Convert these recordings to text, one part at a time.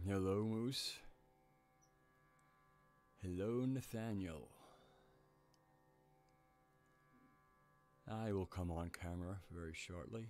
Hello, Moose. Hello, Nathaniel. I will come on camera very shortly.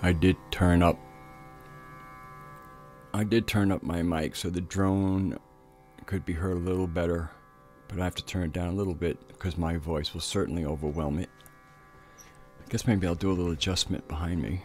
I did turn up my mic so the drone could be heard a little better, but I have to turn it down a little bit because my voice will certainly overwhelm it. I guess maybe I'll do a little adjustment behind me.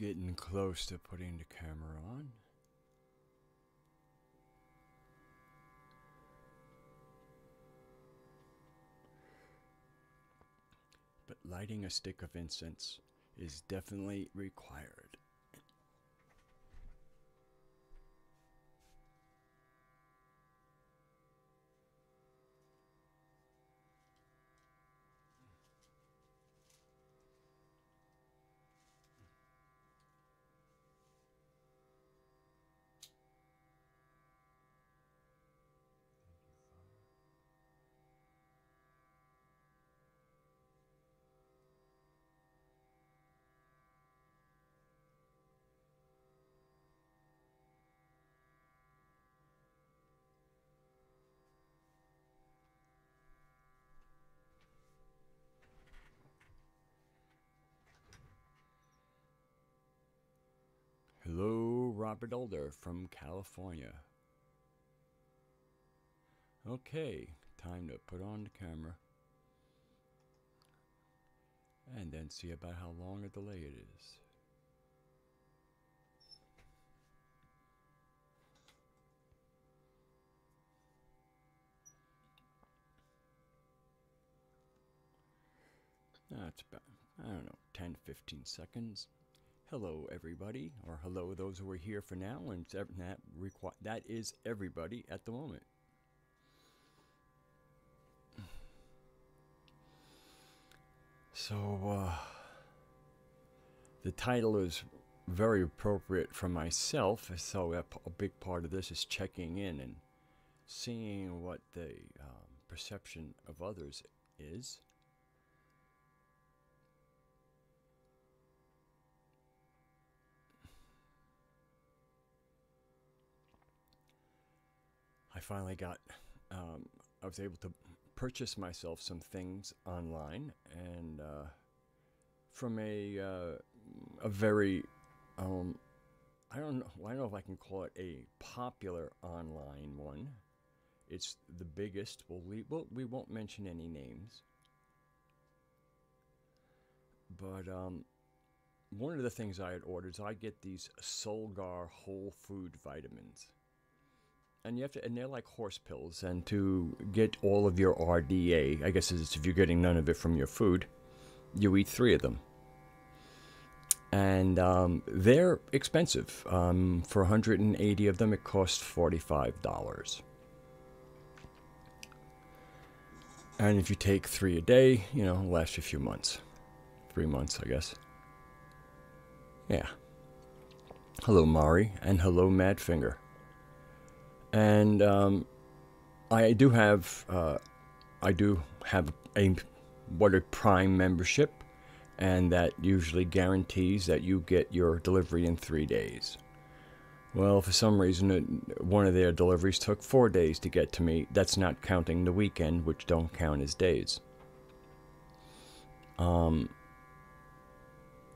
Getting close to putting the camera on. But lighting a stick of incense is definitely required. Hello, Robert Older from California. Okay, time to put on the camera and then see about how long a delay it is. That's about, I don't know, 10 to 15 seconds. Hello, everybody, or hello, those who are here for now, and that is everybody at the moment. So, the title is very appropriate for myself, so a big part of this is checking in and seeing what the perception of others is. I finally got, I was able to purchase myself some things online, and from a very, I don't know if I can call it a popular online one. It's the biggest. We won't mention any names, but one of the things I had ordered is I get these Solgar whole food vitamins. And and they're like horse pills. And to get all of your RDA, I guess it's if you're getting none of it from your food, you eat 3 of them. And they're expensive. For 180 of them, it costs $45. And if you take 3 a day, it'll last you a few months. 3 months, I guess. Yeah. Hello, Mari, and hello, Madfinger. And I do have a what a Prime membership, and that usually guarantees that you get your delivery in 3 days. Well, for some reason, one of their deliveries took 4 days to get to me. That's not counting the weekend, which don't count as days.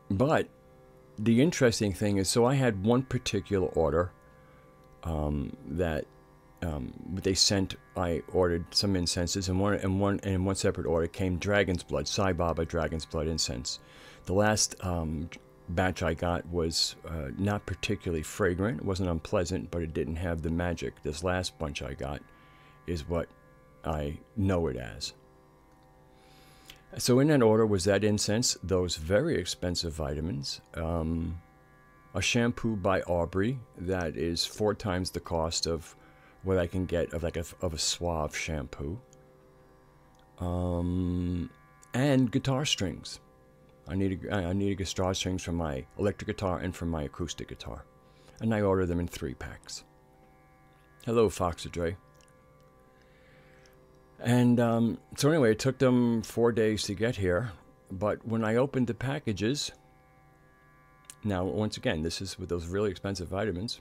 But the interesting thing is, so I had one particular order that they sent. I ordered some incenses, and one separate order came dragon's blood, Sai Baba dragon's blood incense. The last batch I got was not particularly fragrant. It wasn't unpleasant, but it didn't have the magic. This last bunch I got is what I know it as. So in that order was that incense, those very expensive vitamins, a shampoo by Aubrey that is 4 times the cost of what I can get of a Suave shampoo, and guitar strings. I need guitar strings for my electric guitar and for my acoustic guitar, and I ordered them in 3-packs. Hello, Foxadre. And so anyway, it took them 4 days to get here, but when I opened the packages, now once again, this is with those really expensive vitamins,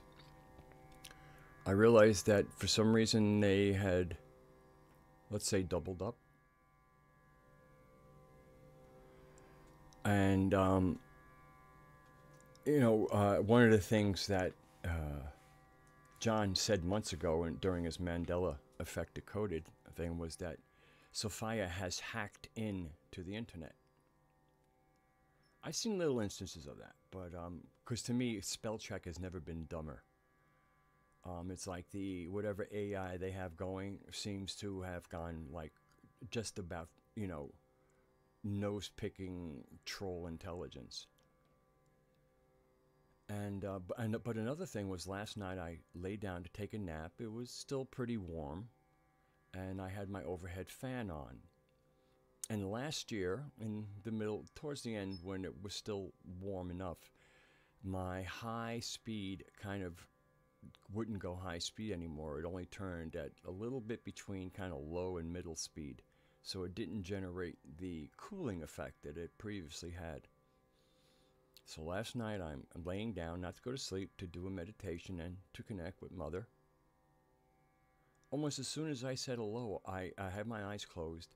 I realized that for some reason they had, let's say, doubled up. And, one of the things that John said months ago during his Mandela Effect Decoded thing was that Sophia has hacked in to the internet. I've seen little instances of that, but because to me, spell check has never been dumber. It's like whatever AI they have going seems to have gone like just about, nose-picking troll intelligence. But another thing was last night I lay down to take a nap. It was still pretty warm, and I had my overhead fan on. And last year, in the middle, towards the end, when it was still warm enough, my high speed kind of wouldn't go high speed anymore. It only turned at a little bit between kind of low and middle speed. So it didn't generate the cooling effect that it previously had. So last night I'm laying down, not to go to sleep, to do a meditation and to connect with Mother. Almost as soon as I said hello, I have my eyes closed,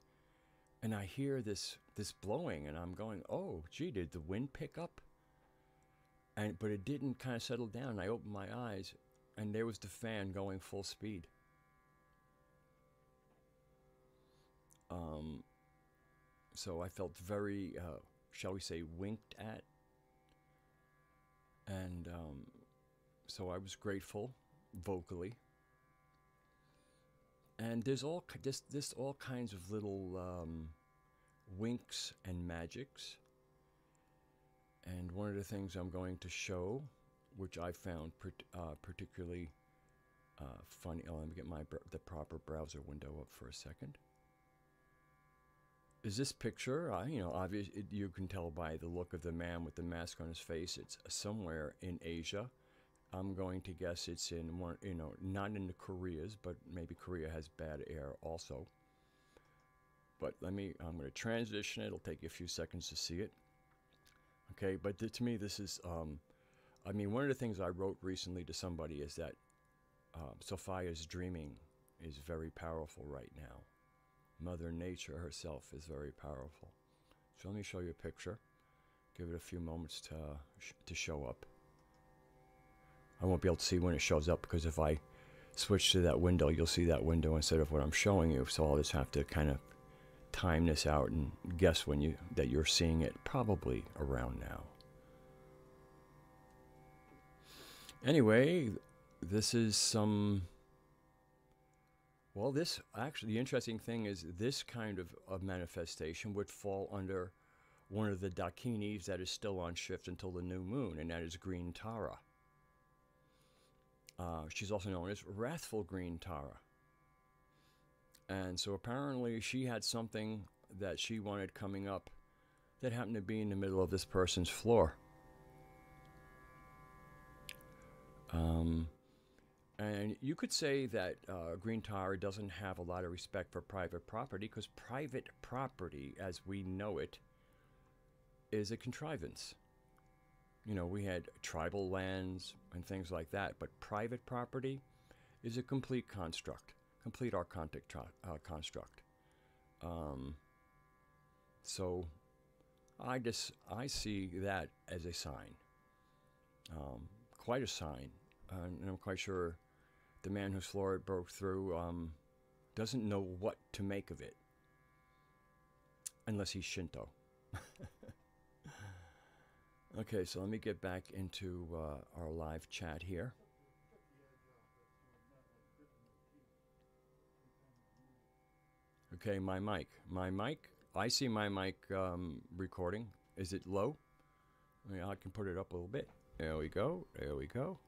and I hear this blowing, and I'm going, oh, gee, did the wind pick up? But it didn't kind of settle down. I opened my eyes, and there was the fan going full speed. So I felt very, shall we say, winked at. And so I was grateful, vocally. And there's all kinds of little winks and magics. And one of the things I'm going to show, which I found particularly funny. Oh, let me get the proper browser window up for a second. Is this picture? Obvious. You can tell by the look of the man with the mask on his face. It's somewhere in Asia. I'm going to guess it's in one, not in the Koreas, but maybe Korea has bad air also. But I'm going to transition it. It'll take you a few seconds to see it. Okay, but to me, this is, one of the things I wrote recently to somebody is that Sophia's dreaming is very powerful right now. Mother Nature herself is very powerful. So let me show you a picture. Give it a few moments to show up. I won't be able to see when it shows up because if I switch to that window, you'll see that window instead of what I'm showing you. So I'll just have to kind of time this out and guess when that you're seeing it, probably around now. Anyway, this is some... Well, the interesting thing is this kind of manifestation would fall under one of the Dakinis that is still on shift until the new moon, and that is Green Tara. She's also known as Wrathful Green Tara. And so apparently she had something that she wanted coming up that happened to be in the middle of this person's floor. And you could say that Green Tara doesn't have a lot of respect for private property because private property, as we know it, is a contrivance. You know, we had tribal lands and things like that, but private property is a complete construct, complete archontic construct. So I see that as a sign, quite a sign, and I'm quite sure the man whose floor it broke through doesn't know what to make of it, unless he's Shinto. Okay, so let me get back into our live chat here. Okay, my mic. I see my mic recording. Is it low? I can put it up a little bit. There we go. There we go.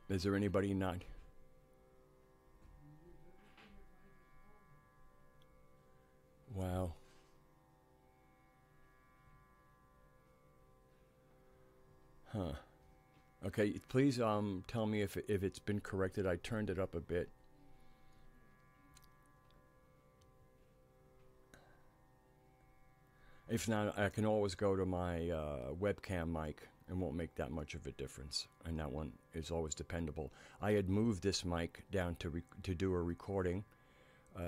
Is there anybody not? Wow. Huh. Okay, please tell me if it's been corrected. I turned it up a bit. If not, I can always go to my webcam mic. It won't make that much of a difference, and that one is always dependable. I had moved this mic down to do a recording.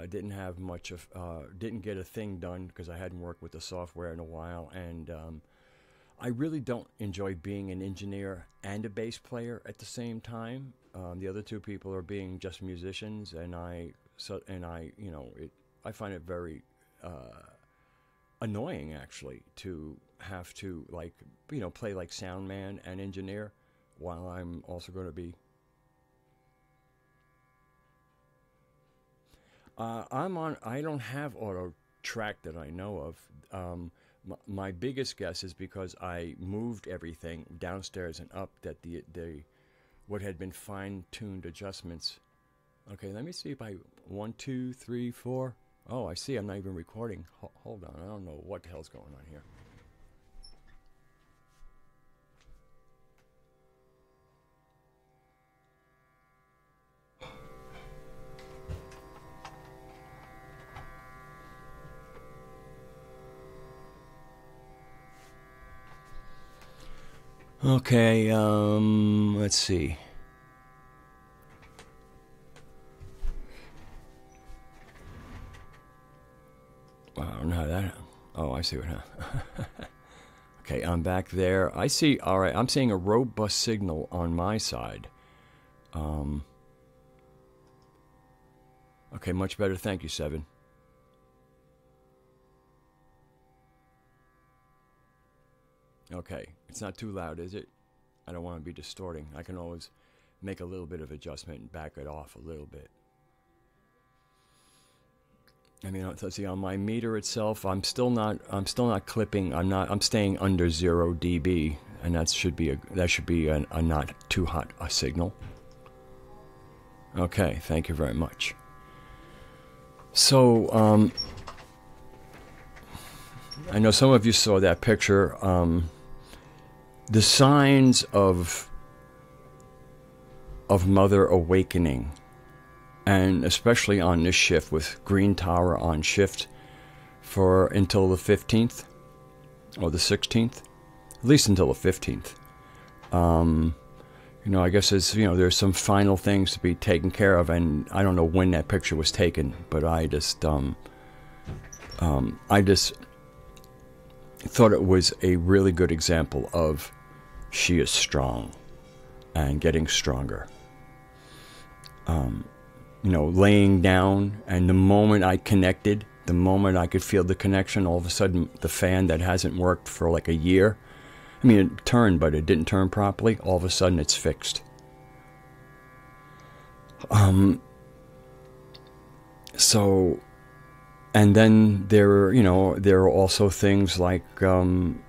Didn't have much of, didn't get a thing done because I hadn't worked with the software in a while, and I really don't enjoy being an engineer and a bass player at the same time. The other two people are being just musicians, and I find it very annoying actually to have to play like sound man and engineer while I'm also going to be. I don't have auto track that I know of. My biggest guess is because I moved everything downstairs and up that what had been fine-tuned adjustments. Okay, let me see if 1, 2, 3, 4. Oh, I see. I'm not even recording. Hold on. I don't know what the hell's going on here. Okay, let's see. Wow, I don't know how that. Oh, I see what happened. Okay, I'm back there. I see. All right, I'm seeing a robust signal on my side. Okay, much better. Thank you, Seven. Okay, it's not too loud, is it? I don't want to be distorting. I can always make a little bit of adjustment and back it off a little bit. I mean, let's see, on my meter itself, I'm still not clipping. I'm staying under 0 dB, and that should be a not too hot a signal. Okay, thank you very much. So, I know some of you saw that picture. The signs of Mother awakening, and especially on this shift with Green Tower on shift for until the 15th or the 16th, at least until the 15th. I guess there's some final things to be taken care of, and I don't know when that picture was taken, but I just thought it was a really good example of she is strong and getting stronger. Laying down, and the moment I connected, the moment I could feel the connection, all of a sudden the fan that hasn't worked for like a year, I mean, it turned, but it didn't turn properly, all of a sudden it's fixed. So, and then there are also things like some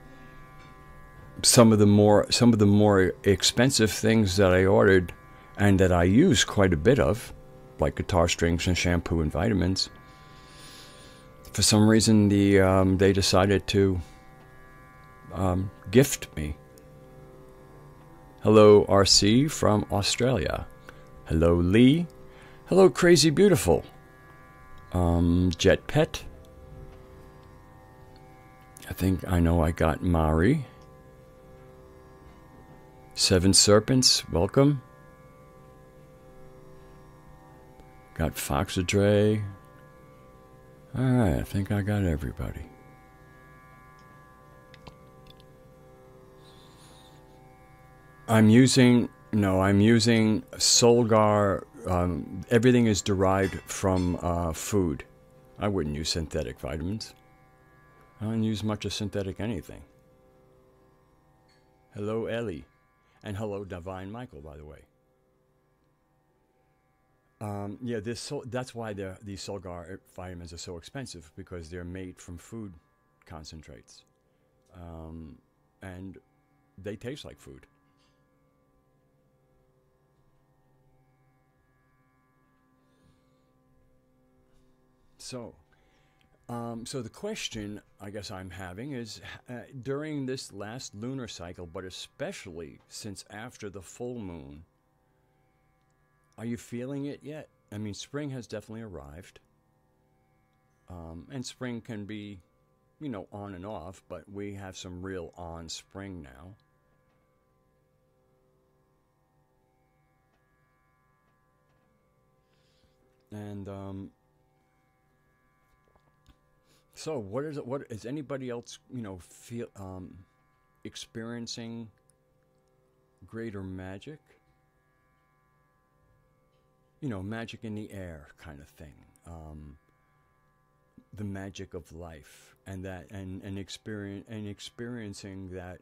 of the more expensive things that I ordered and that I use quite a bit of, like guitar strings and shampoo and vitamins. For some reason, they decided to gift me. Hello, RC from Australia. Hello, Lee. Hello, Crazy Beautiful. Jet Pet. I think I know I got Mari. Seven Serpents, welcome. Got Foxadre. Alright, I think I got everybody. I'm using Solgar. Everything is derived from food. I wouldn't use synthetic vitamins. I don't use much of synthetic anything. Hello, Ellie. And hello, Divine Michael, by the way. Yeah, that's why these Solgar vitamins are so expensive, because they're made from food concentrates. And they taste like food. So the question I guess I'm having is, during this last lunar cycle, but especially since after the full moon, are you feeling it yet? I mean, spring has definitely arrived. And spring can be, on and off, but we have some real on spring now. And so what is anybody else, feel experiencing greater magic? Magic in the air kind of thing. The magic of life, and experiencing that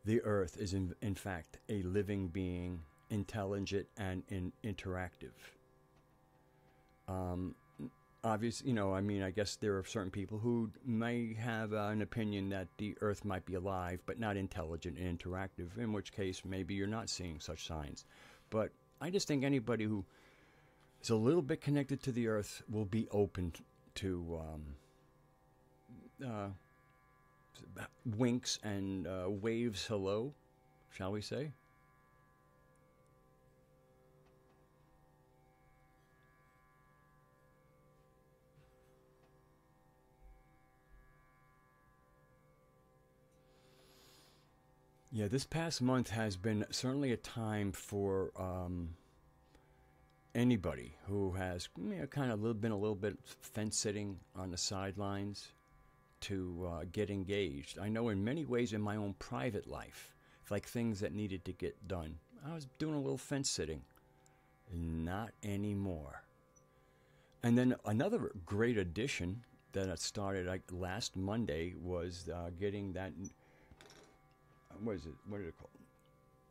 the earth is in fact a living being, intelligent and interactive. Obviously, I guess there are certain people who may have an opinion that the earth might be alive, but not intelligent and interactive, in which case maybe you're not seeing such signs. But I just think anybody who is a little bit connected to the earth will be open to winks and waves hello, shall we say? Yeah, this past month has been certainly a time for anybody who has kind of been a little bit fence sitting on the sidelines to get engaged. I know in many ways in my own private life, like things that needed to get done, I was doing a little fence sitting. Not anymore. And then another great addition that started last Monday was getting that. What is it? What is it called?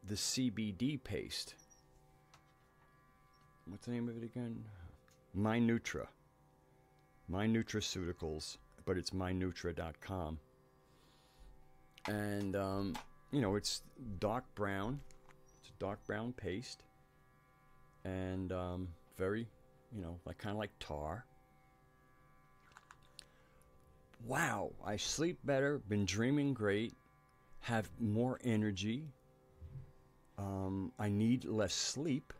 The CBD paste. What's the name of it again? MyNutra. MyNutraceuticals, but it's mynutra.com. And, it's dark brown. It's a dark brown paste. And very, kind of like tar. Wow, I sleep better, been dreaming great, have more energy. I need less sleep.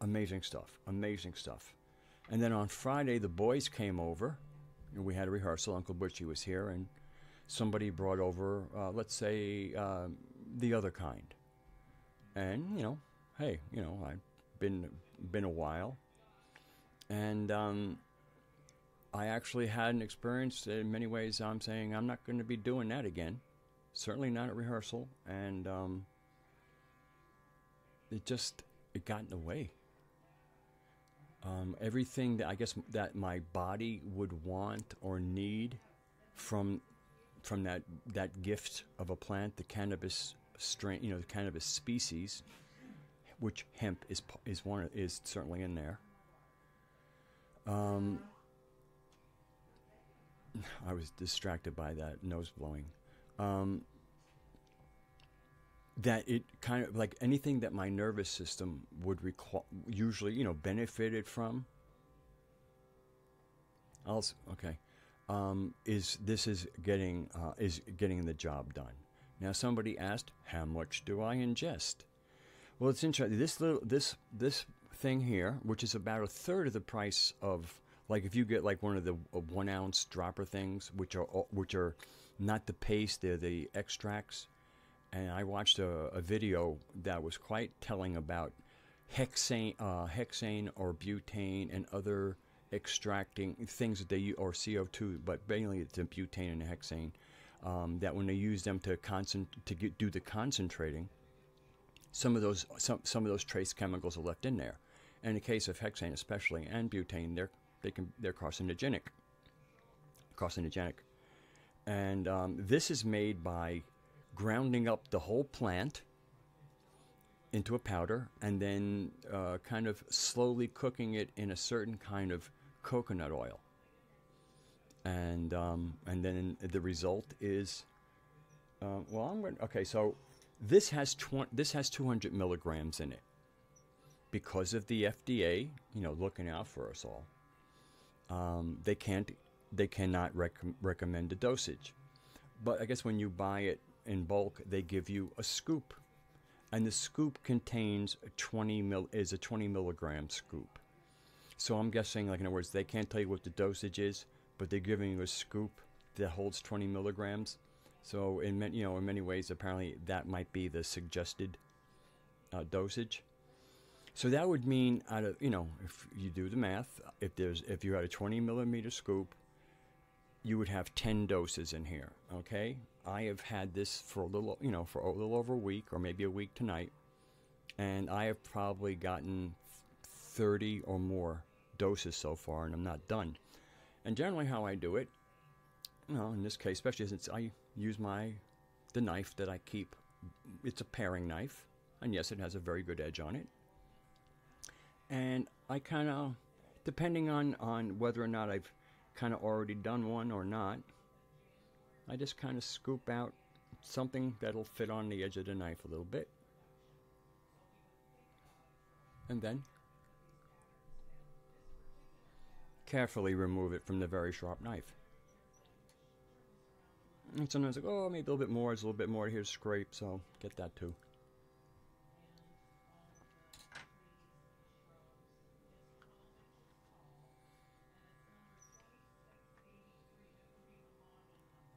Amazing stuff. And then on Friday, the boys came over, and we had a rehearsal. Uncle Butchie was here, and somebody brought over, let's say, the other kind. And hey, I've been a while, and I actually had an experience. In many ways, I'm saying I'm not going to be doing that again. Certainly not at rehearsal, and it got in the way. Everything that I guess that my body would want or need from that gift of a plant, the cannabis strain, the cannabis species, which hemp is certainly in there. I was distracted by that nose blowing. That it kind of like anything that my nervous system would usually benefited from. Is getting the job done. Now somebody asked, how much do I ingest? Well, it's interesting. This thing here, which is about a third of the price of Like if you get like one of the 1 ounce dropper things, which are not the paste, they're the extracts. And I watched a video that was quite telling about hexane or butane and other extracting things that they use, or CO2, but mainly it's butane and hexane. That when they use them to do the concentrating, some of those trace chemicals are left in there. And in the case of hexane, especially, and butane, they're carcinogenic. And this is made by grounding up the whole plant into a powder and then kind of slowly cooking it in a certain kind of coconut oil. And then the result is, so this has 200 milligrams in it. Because of the FDA, looking out for us all, they cannot recommend a dosage. But I guess when you buy it in bulk, they give you a scoop, and the scoop contains a 20 milligram scoop. So I'm guessing, like in other words, they can't tell you what the dosage is, but they're giving you a scoop that holds 20 milligrams. So in many ways, apparently that might be the suggested dosage. So that would mean if you do the math, if you had a 20 millimeter scoop, you would have 10 doses in here. Okay, I have had this for a little over a week, or maybe a week tonight, and I have probably gotten 30 or more doses so far, and I'm not done. And generally, how I do it, in this case, especially since I use the knife that I keep, it's a paring knife, and yes, it has a very good edge on it. And I kind of, depending on whether or not I've kind of already done one or not, I just kind of scoop out something that'll fit on the edge of the knife a little bit. And then carefully remove it from the very sharp knife. And sometimes like, maybe a little bit more, there's a little bit more here to scrape, so get that too.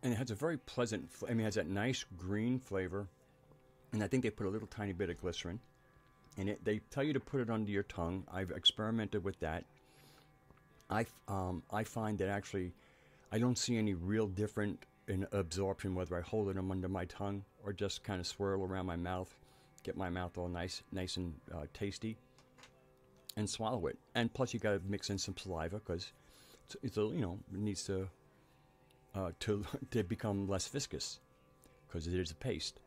And it has a very pleasant, it has that nice green flavor. And I think they put a little tiny bit of glycerin in it. They tell you to put it under your tongue. I've experimented with that. I find that actually I don't see any real different in absorption whether I hold it under my tongue or just kind of swirl around my mouth, get my mouth all nice and tasty, and swallow it. And plus you got to mix in some saliva because it needs to become less viscous because it is a paste.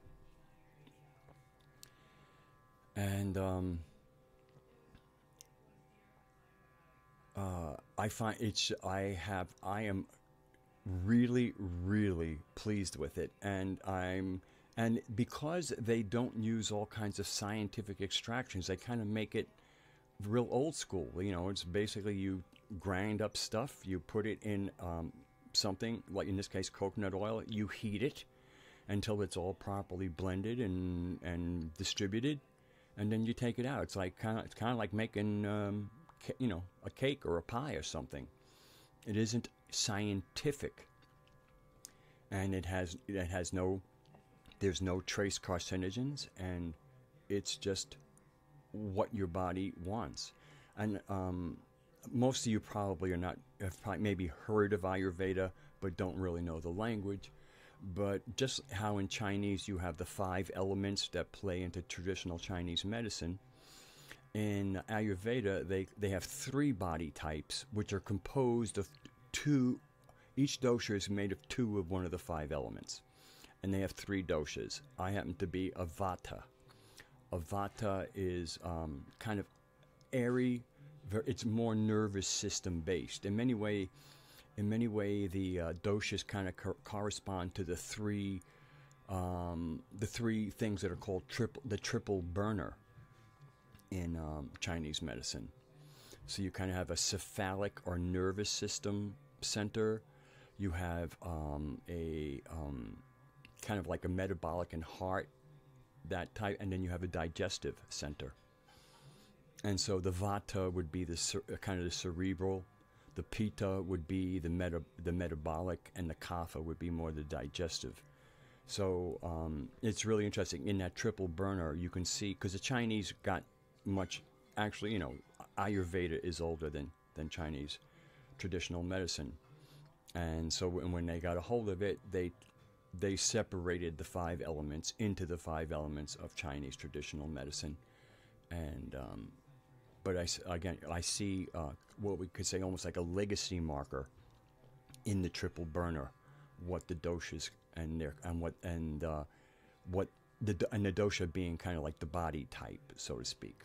And I find I am really, really pleased with it, and because they don't use all kinds of scientific extractions, they kind of make it real old school. It's basically you grind up stuff, you put it in something, like in this case coconut oil, you heat it until it's all properly blended and distributed, and then you take it out. It's kind of like making a cake or a pie or something. It isn't scientific, and there's no trace carcinogens, and it's just what your body wants. And most of you probably have maybe heard of Ayurveda, but don't really know the language. But just how in Chinese you have the 5 elements that play into traditional Chinese medicine, in Ayurveda they have 3 body types, which are composed of 2. Each dosha is made of 2 of one of the 5 elements, and they have 3 doshas. I happen to be a Vata. A Vata is kind of airy. It's more nervous system based. In many way, the doshas kind of correspond to the 3 things that are called the triple burner in Chinese medicine. So you kind of have a cephalic or nervous system center. You have a kind of like a metabolic and heart, that type, and then you have a digestive center. And so the Vata would be kind of the cerebral, The pitta would be the metabolic, and the kapha would be more the digestive. So it's really interesting. In that triple burner, you can see, because the Chinese got much, actually, Ayurveda is older than Chinese traditional medicine. And so when they got a hold of it, they separated the 5 elements into the 5 elements of Chinese traditional medicine. And but I see what we could say almost like a legacy marker in the triple burner, what the doshas and the dosha being kind of like the body type, so to speak.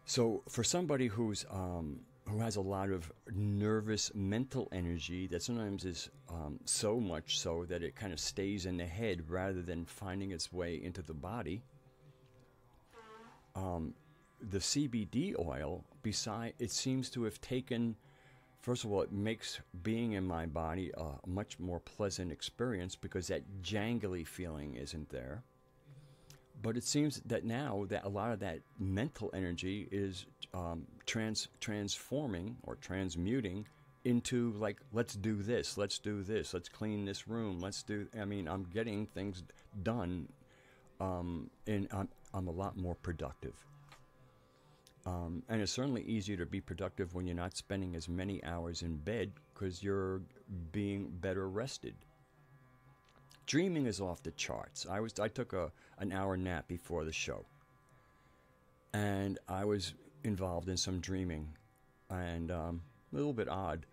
So for somebody who has a lot of nervous mental energy that sometimes is so much so that it kind of stays in the head rather than finding its way into the body, the CBD oil, it seems to have taken, first of all, it makes being in my body a much more pleasant experience because that jangly feeling isn't there. But it seems that now that a lot of that mental energy is transforming or transmuting into, like, let's do this, let's clean this room, I'm getting things done, and I'm a lot more productive. And it's certainly easier to be productive when you're not spending as many hours in bed because you're being better rested. Dreaming is off the charts. I took an hour nap before the show, and I was involved in some dreaming, and a little bit odd,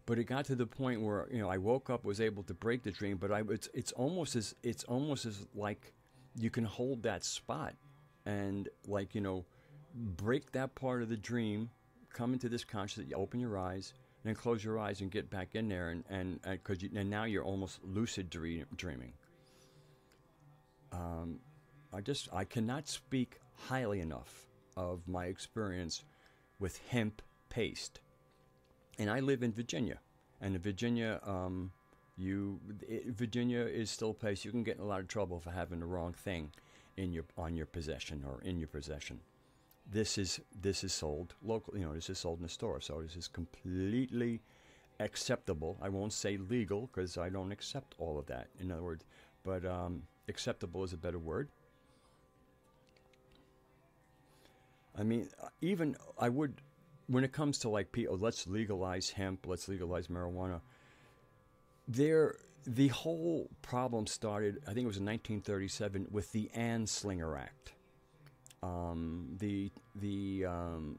but it got to the point where I woke up, was able to break the dream, but it's almost as like you can hold that spot and break that part of the dream, come into this consciousness, you open your eyes, and then close your eyes and get back in there, and now you're almost lucid dreaming. I cannot speak highly enough of my experience with hemp paste, and I live in Virginia, and in Virginia, Virginia is still a place you can get in a lot of trouble for having the wrong thing on your possession or in your possession. This is sold local, this is sold in the store, so this is completely acceptable. I won't say legal because I don't accept all of that. In other words, but acceptable is a better word. I mean, even I would, when it comes to like people, let's legalize hemp, let's legalize marijuana. The whole problem started, I think it was in 1937, with the Anslinger Act. The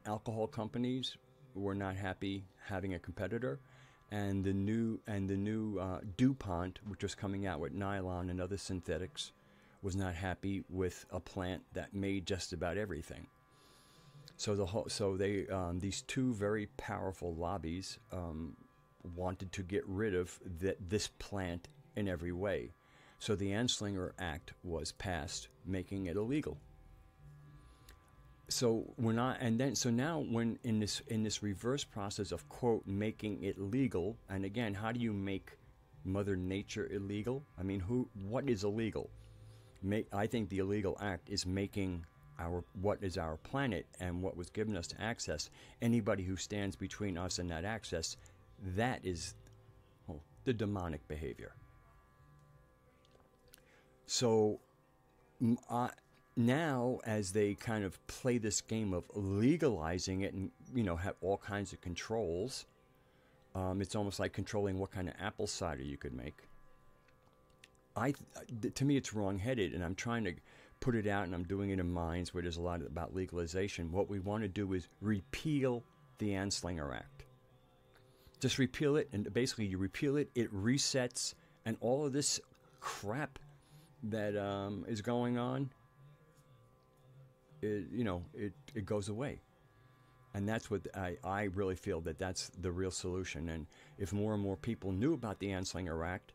alcohol companies were not happy having a competitor, and the new DuPont, which was coming out with nylon and other synthetics, was not happy with a plant that made just about everything. So these two very powerful lobbies wanted to get rid of this plant in every way. So the Anslinger Act was passed, making it illegal. So now when in this reverse process of, quote, making it legal, and again, how do you make Mother Nature illegal? I mean, what is illegal? I think the illegal act is making what is our planet and what was given us to access. Anybody who stands between us and that access, that is the demonic behavior. So now, as they kind of play this game of legalizing it and, have all kinds of controls, it's almost like controlling what kind of apple cider you could make. To me, it's wrong-headed, and I'm trying to put it out, and I'm doing it in minds where there's a lot about legalization. What we want to do is repeal the Anslinger Act. Just repeal it, and basically you repeal it, it resets, and all of this crap that is going on, it goes away. And that's what I really feel that's the real solution. And if more and more people knew about the Anslinger Act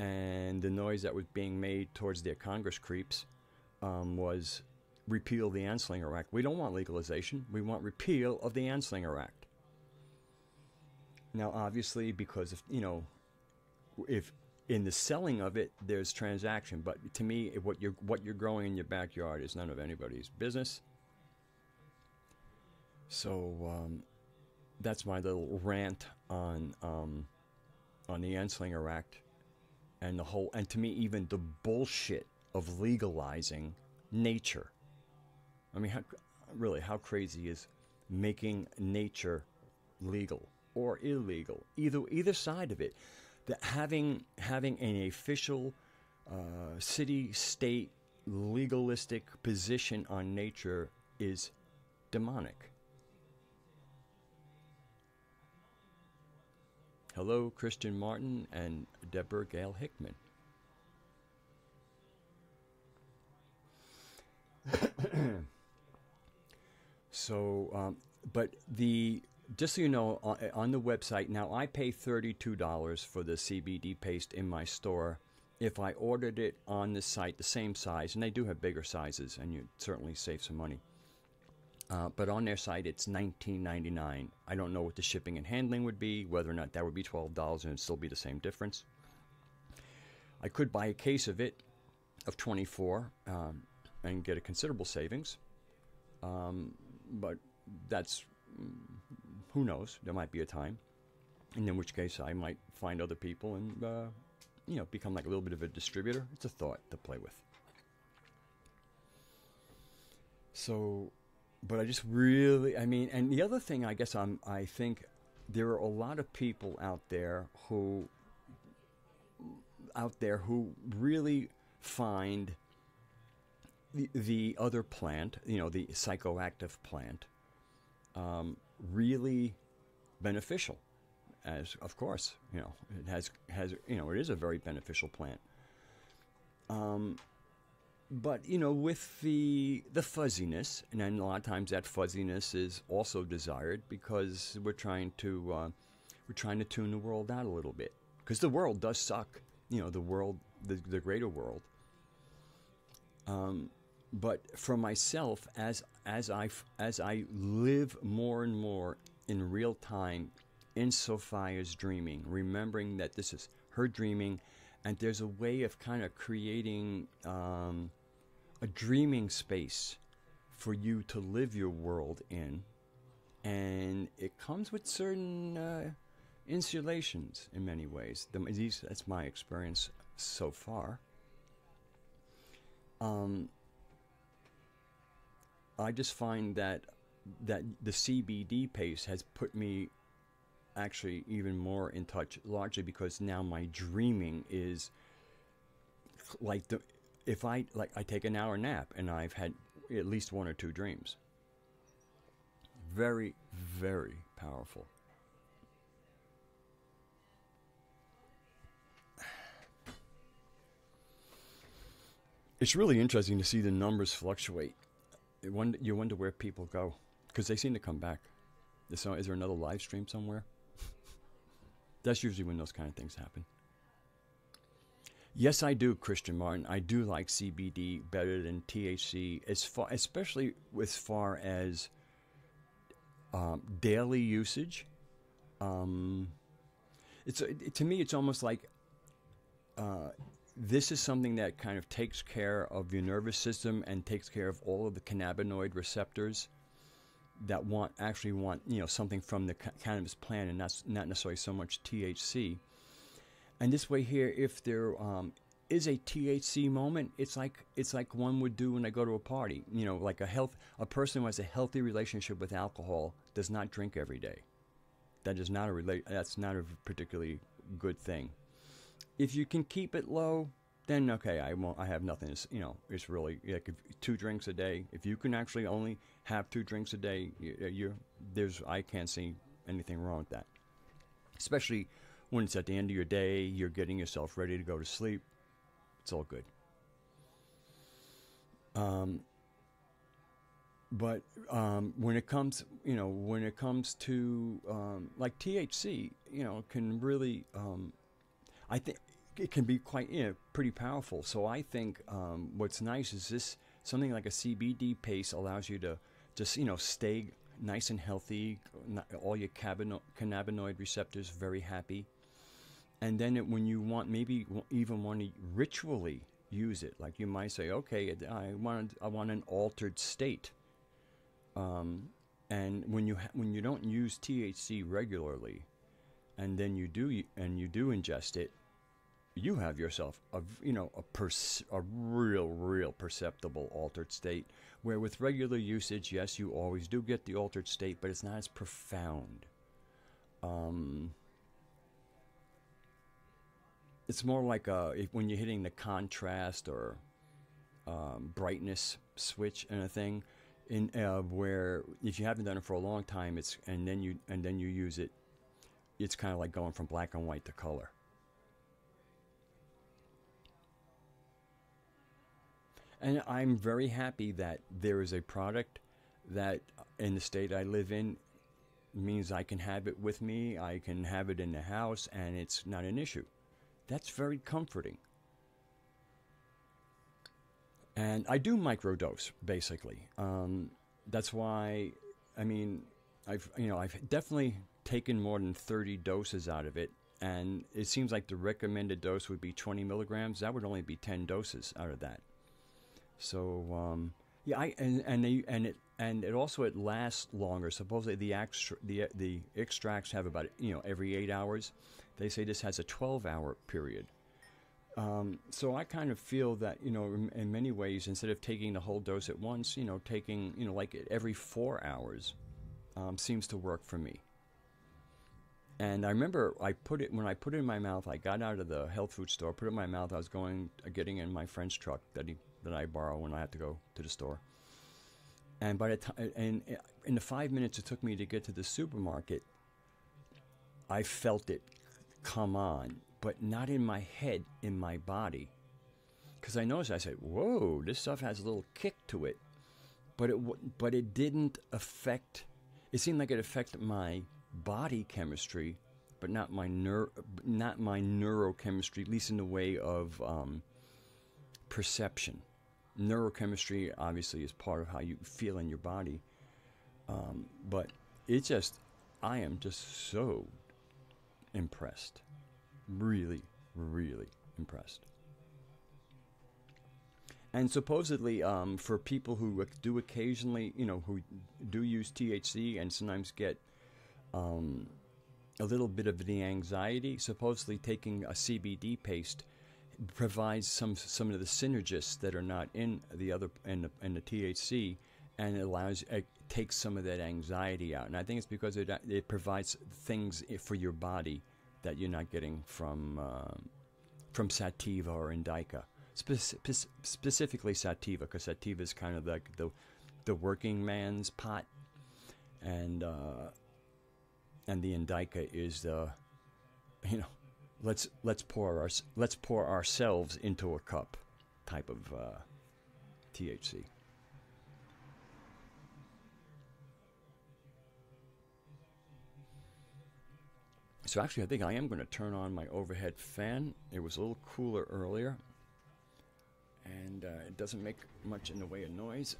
and the noise that was being made towards their Congress creeps was repeal the Anslinger Act. We don't want legalization. We want repeal of the Anslinger Act. Now, obviously, because if in the selling of it, there's transaction. But to me, what you're growing in your backyard is none of anybody's business. So that's my little rant on the Enslinger Act and the whole, and to me, even the bullshit of legalizing nature. I mean, how crazy is making nature legal or illegal? Either side of it. That having an official city-state legalistic position on nature is demonic. Hello, Christian Martin and Deborah Gale Hickman. So, but just so you know, on the website, now I pay $32 for the CBD paste in my store. If I ordered it on the site, the same size, and they do have bigger sizes, and you certainly save some money. But on their site, it's $19.99. I don't know what the shipping and handling would be, whether or not that would be $12 and it'd still be the same difference. I could buy a case of it, of 24, and get a considerable savings. But that's, who knows, there might be a time. And in which case I might find other people and, become like a little bit of a distributor. It's a thought to play with. So, but I just really, and the other thing, I guess I think there are a lot of people out there who really find the other plant, the psychoactive plant, really beneficial. As of course, it has it is a very beneficial plant. But with the fuzziness, and then a lot of times that fuzziness is also desired because we're trying to tune the world out a little bit, because the world does suck. The world, the greater world. But for myself, as I live more and more in real time in Sophia's dreaming, remembering that this is her dreaming, and there's a way of kind of creating a dreaming space for you to live your world in, and it comes with certain insulations in many ways. That's my experience so far. I just find that the CBD paste has put me actually even more in touch, largely because now my dreaming is like I take an hour nap and I've had at least one or two dreams. Very, very powerful. It's really interesting to see the numbers fluctuate. You wonder where people go, because they seem to come back. Is there another live stream somewhere? That's usually when those kind of things happen. Yes, I do, Christian Martin. I do like CBD better than THC, especially as far as daily usage. To me, it's almost like this is something that kind of takes care of your nervous system and takes care of all of the cannabinoid receptors that want something from the cannabis plant, and that's not necessarily so much THC. And this way here, if there is a THC moment, it's like one would do when they go to a party. Like a person who has a healthy relationship with alcohol does not drink every day. That's not a particularly good thing. If you can keep it low, then okay, I have nothing. It's really like 2 drinks a day. If you can actually only have 2 drinks a day, I can't see anything wrong with that. Especially when it's at the end of your day, you're getting yourself ready to go to sleep. It's all good. But when it comes to like THC, can really, I think it can be quite pretty powerful. So I think what's nice is this, something like a CBD paste allows you to just stay nice and healthy, all your cannabinoid receptors very happy. And then when you maybe even want to ritually use it, like you might say, okay, I want an altered state, and And when you don't use THC regularly, and then you do ingest it, you have yourself a real perceptible altered state. Where with regular usage, yes, you always do get the altered state, but it's not as profound. It's more like when you're hitting the contrast or brightness switch and a thing, in where if you haven't done it for a long time, and then you use it, it's kind of like going from black and white to color. And I'm very happy that there is a product that, in the state I live in, means I can have it with me, I can have it in the house, and it's not an issue. That's very comforting. And I do microdose, basically. That's why, I mean, I've definitely taken more than 30 doses out of it, and it seems like the recommended dose would be 20 milligrams. That would only be 10 doses out of that. So yeah, and it also it lasts longer. Supposedly the extracts have about every 8 hours. They say this has a 12-hour period. So I kind of feel that in many ways, instead of taking the whole dose at once, taking like every 4 hours seems to work for me. And I remember when I put it in my mouth. I got out of the health food store, put it in my mouth. I was getting in my friend's truck that I borrow when I have to go to the store. And by the time, and in the 5 minutes it took me to get to the supermarket, I felt it come on, but not in my head, in my body. Because I noticed, I said, "Whoa, this stuff has a little kick to it," but it didn't affect. It seemed like it affected my body chemistry, but not my neurochemistry, at least in the way of perception. Neurochemistry obviously is part of how you feel in your body, but I am just so impressed, really impressed. And supposedly, for people who do occasionally, who do use THC and sometimes get a little bit of the anxiety, supposedly taking a CBD paste provides some of the synergists that are not in the other in the THC, and it takes some of that anxiety out. And I think it's because it provides things for your body that you're not getting from sativa or indica. Specifically sativa, because sativa is kind of like the working man's pot, and the indica is the let's pour ourselves into a cup type of THC. So actually, I think I am going to turn on my overhead fan. It was a little cooler earlier, and it doesn't make much in the way of noise.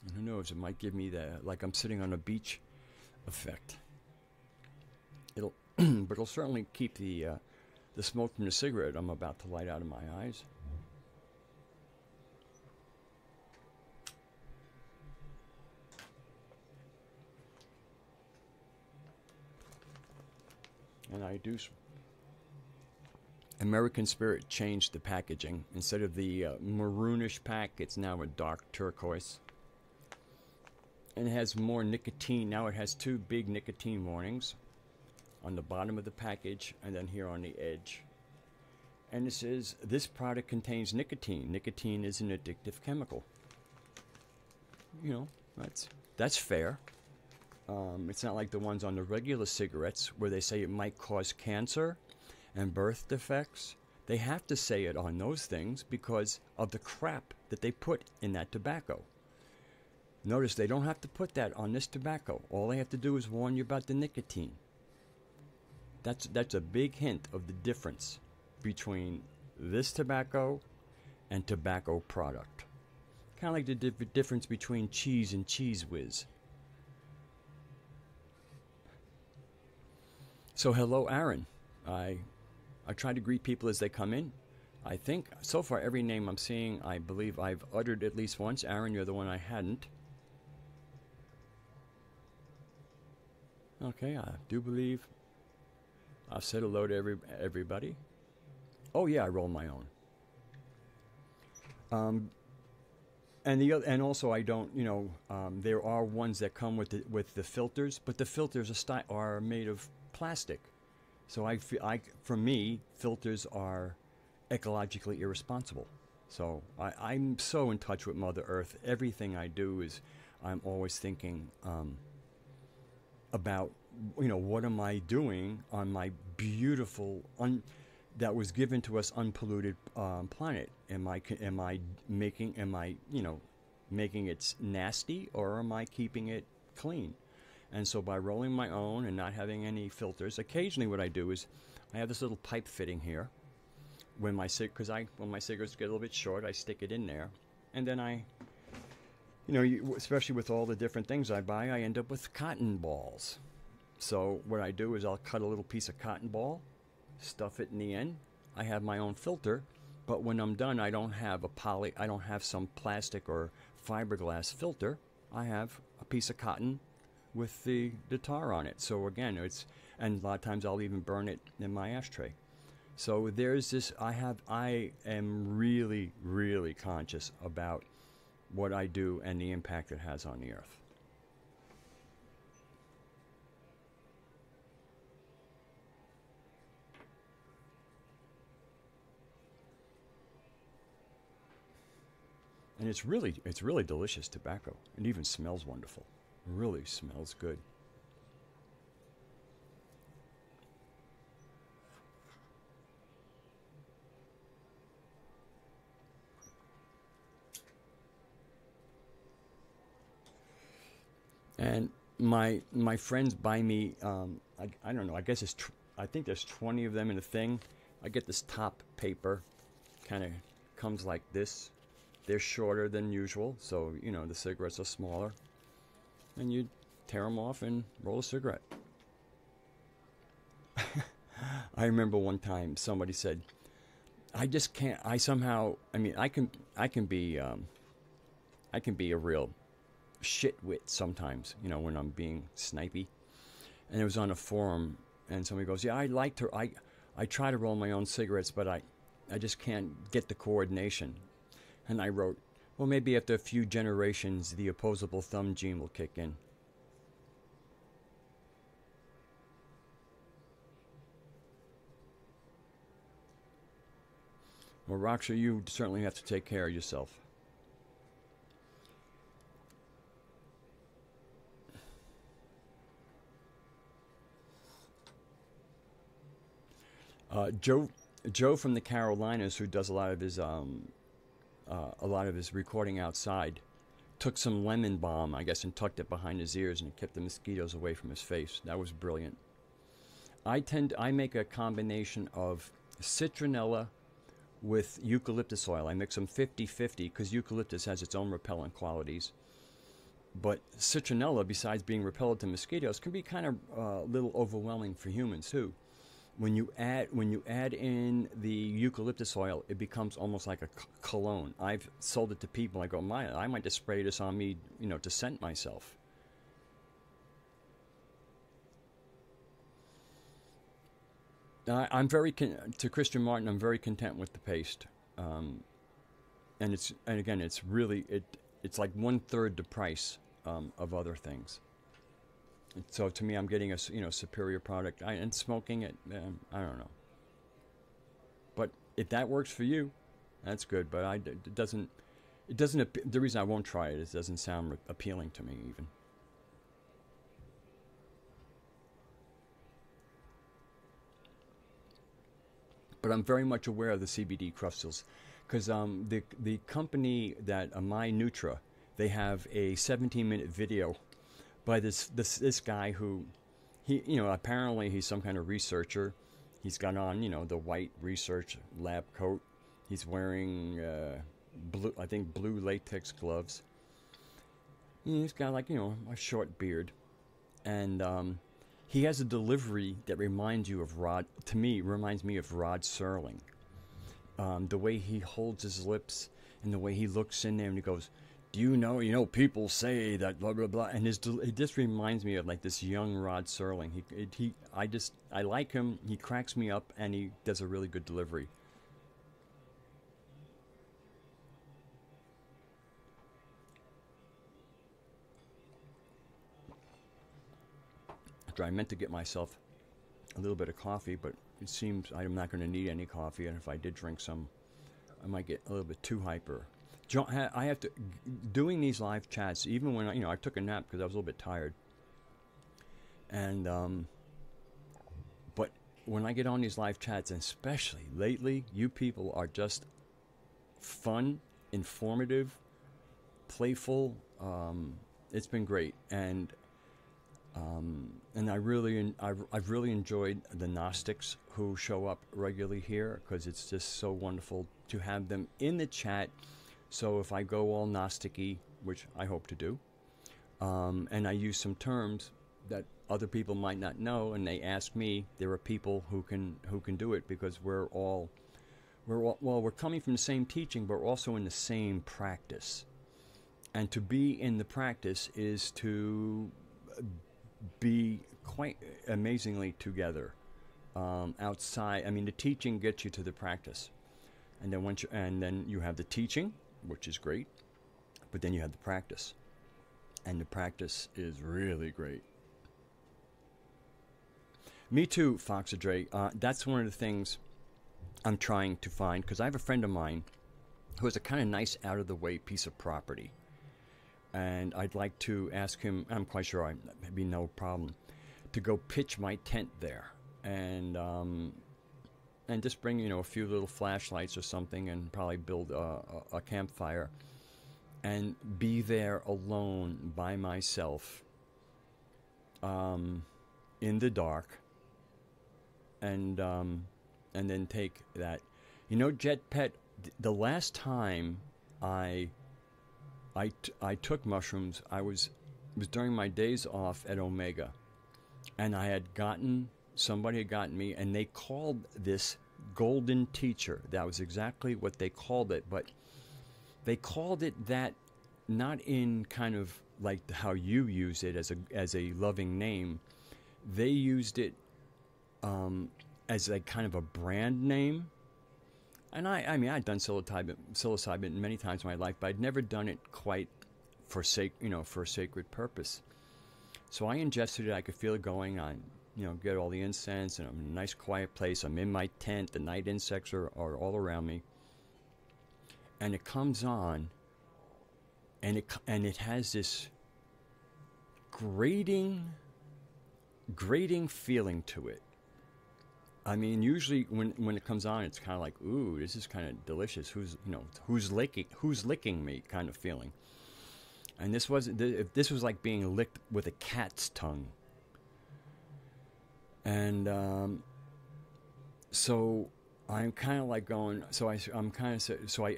And who knows, it might give me like I'm sitting on a beach effect. But it'll certainly keep the smoke from the cigarette I'm about to light out of my eyes. And I do. American Spirit changed the packaging. Instead of the maroonish pack, it's now a dark turquoise. And it has more nicotine. Now it has 2 big nicotine warnings on the bottom of the package and then here on the edge. And it says, this product contains nicotine. Nicotine is an addictive chemical. That's fair. It's not like the ones on the regular cigarettes where they say it might cause cancer and birth defects. They have to say it on those things because of the crap that they put in that tobacco. Notice they don't have to put that on this tobacco. All they have to do is warn you about the nicotine. That's a big hint of the difference between this tobacco and tobacco product. Kind of like the difference between cheese and Cheese Whiz. So hello, Aaron. I try to greet people as they come in. I think so far every name I'm seeing, I believe I've uttered at least once. Aaron, you're the one I hadn't. Okay, I do believe I've said hello to everybody. Oh yeah, I roll my own. And also I don't, there are ones that come with the filters, but the filters are made of plastic. So for me, filters are ecologically irresponsible. So I'm so in touch with Mother Earth. Everything I do is, I'm always thinking about, what am I doing on my beautiful, that was given to us unpolluted planet? Am I making it nasty, or am I keeping it clean? And so by rolling my own and not having any filters, occasionally what I do is I have this little pipe fitting here. When my cigarettes get a little bit short, I stick it in there, and then especially with all the different things I buy, I end up with cotton balls. So what I do is I'll cut a little piece of cotton ball, stuff it in the end. I have my own filter, but when I'm done, I don't have some plastic or fiberglass filter. I have a piece of cotton with the tar on it. So again, and a lot of times I'll even burn it in my ashtray. So there's this, I am really, really conscious about what I do and the impact it has on the earth. And it's really delicious tobacco. It even smells wonderful. It really smells good. And my friends buy me, I don't know, I guess I think there's 20 of them in a thing. I get this top paper, kind of comes like this. They're shorter than usual, so the cigarettes are smaller, and you tear them off and roll a cigarette. I remember one time somebody said, I just can't, I can be a real shitwit sometimes, when I'm being snipey. And it was on a forum, and somebody goes, yeah, I try to roll my own cigarettes, but I just can't get the coordination. And I wrote, well, maybe after a few generations, the opposable thumb gene will kick in. Well, Raksha, you certainly have to take care of yourself. Joe from the Carolinas, who does a lot of his recording outside, took some lemon balm, I guess, and tucked it behind his ears, and it kept the mosquitoes away from his face. That was brilliant. I make a combination of citronella with eucalyptus oil. I mix them 50-50 because eucalyptus has its own repellent qualities. But citronella, besides being repellent to mosquitoes, can be kind of a little overwhelming for humans too. When you add in the eucalyptus oil, it becomes almost like a cologne. I've sold it to people. I go, I might just spray this on me, to scent myself. To Christian Martin, I'm very content with the paste, and it's like 1/3 the price of other things. So to me, I'm getting a superior product. And smoking it, I don't know. But if that works for you, that's good. But it doesn't. The reason I won't try it is it doesn't sound appealing to me even. But I'm very much aware of the CBD crystals, because the company that My Nutra, they have a 17-minute video by this guy who, apparently he's some kind of researcher. He's got on the white research lab coat. He's wearing blue latex gloves. He's got a short beard, and he has a delivery that reminds me of Rod Serling. the way he holds his lips and the way he looks in there and he goes, "Do you know, people say that blah, blah, blah." And it just reminds me of like this young Rod Serling. I like him. He cracks me up and he does a really good delivery. I meant to get myself a little bit of coffee, but it seems I'm not going to need any coffee, and if I did drink some, I might get a little bit too hyper. I have to, doing these live chats, even when I took a nap because I was a little bit tired, and but when I get on these live chats, and especially lately, you people are just fun, informative, playful. It's been great, and I've really enjoyed the Gnostics who show up regularly here, because it's just so wonderful to have them in the chat. So if I go all Gnostic-y, which I hope to do, and I use some terms that other people might not know, and they ask me, there are people who can do it, because we're coming from the same teaching, but we're also in the same practice. And to be in the practice is to be quite amazingly together outside. I mean, the teaching gets you to the practice, and then you have the teaching, which is great, but then you have the practice, and the practice is really great. Me too, Foxadre. That's one of the things I'm trying to find, because I have a friend of mine who has a kind of nice out-of-the-way piece of property. And I'd like to ask him, I'm quite sure it'd be no problem, to go pitch my tent there. And just bring, a few little flashlights or something, and probably build a campfire. And be there alone by myself in the dark. And then take that. Jet Pet, the last time I took mushrooms, it was during my days off at Omega, and somebody had gotten me, and they called this golden teacher. That was exactly what they called it, but they called it that not in kind of like how you use it as a loving name. They used it as a kind of a brand name. And I mean, I'd done psilocybin many times in my life, but I'd never done it quite for a sacred purpose. So I ingested it. I could feel it going on. Get all the incense, and I'm in a nice quiet place. I'm in my tent. The night insects are all around me. And it comes on, and it has this grating feeling to it. I mean, usually when it comes on, it's kind of like, ooh, this is kind of delicious. Who's licking me kind of feeling. And this was like being licked with a cat's tongue. And so I'm kind of like going. So I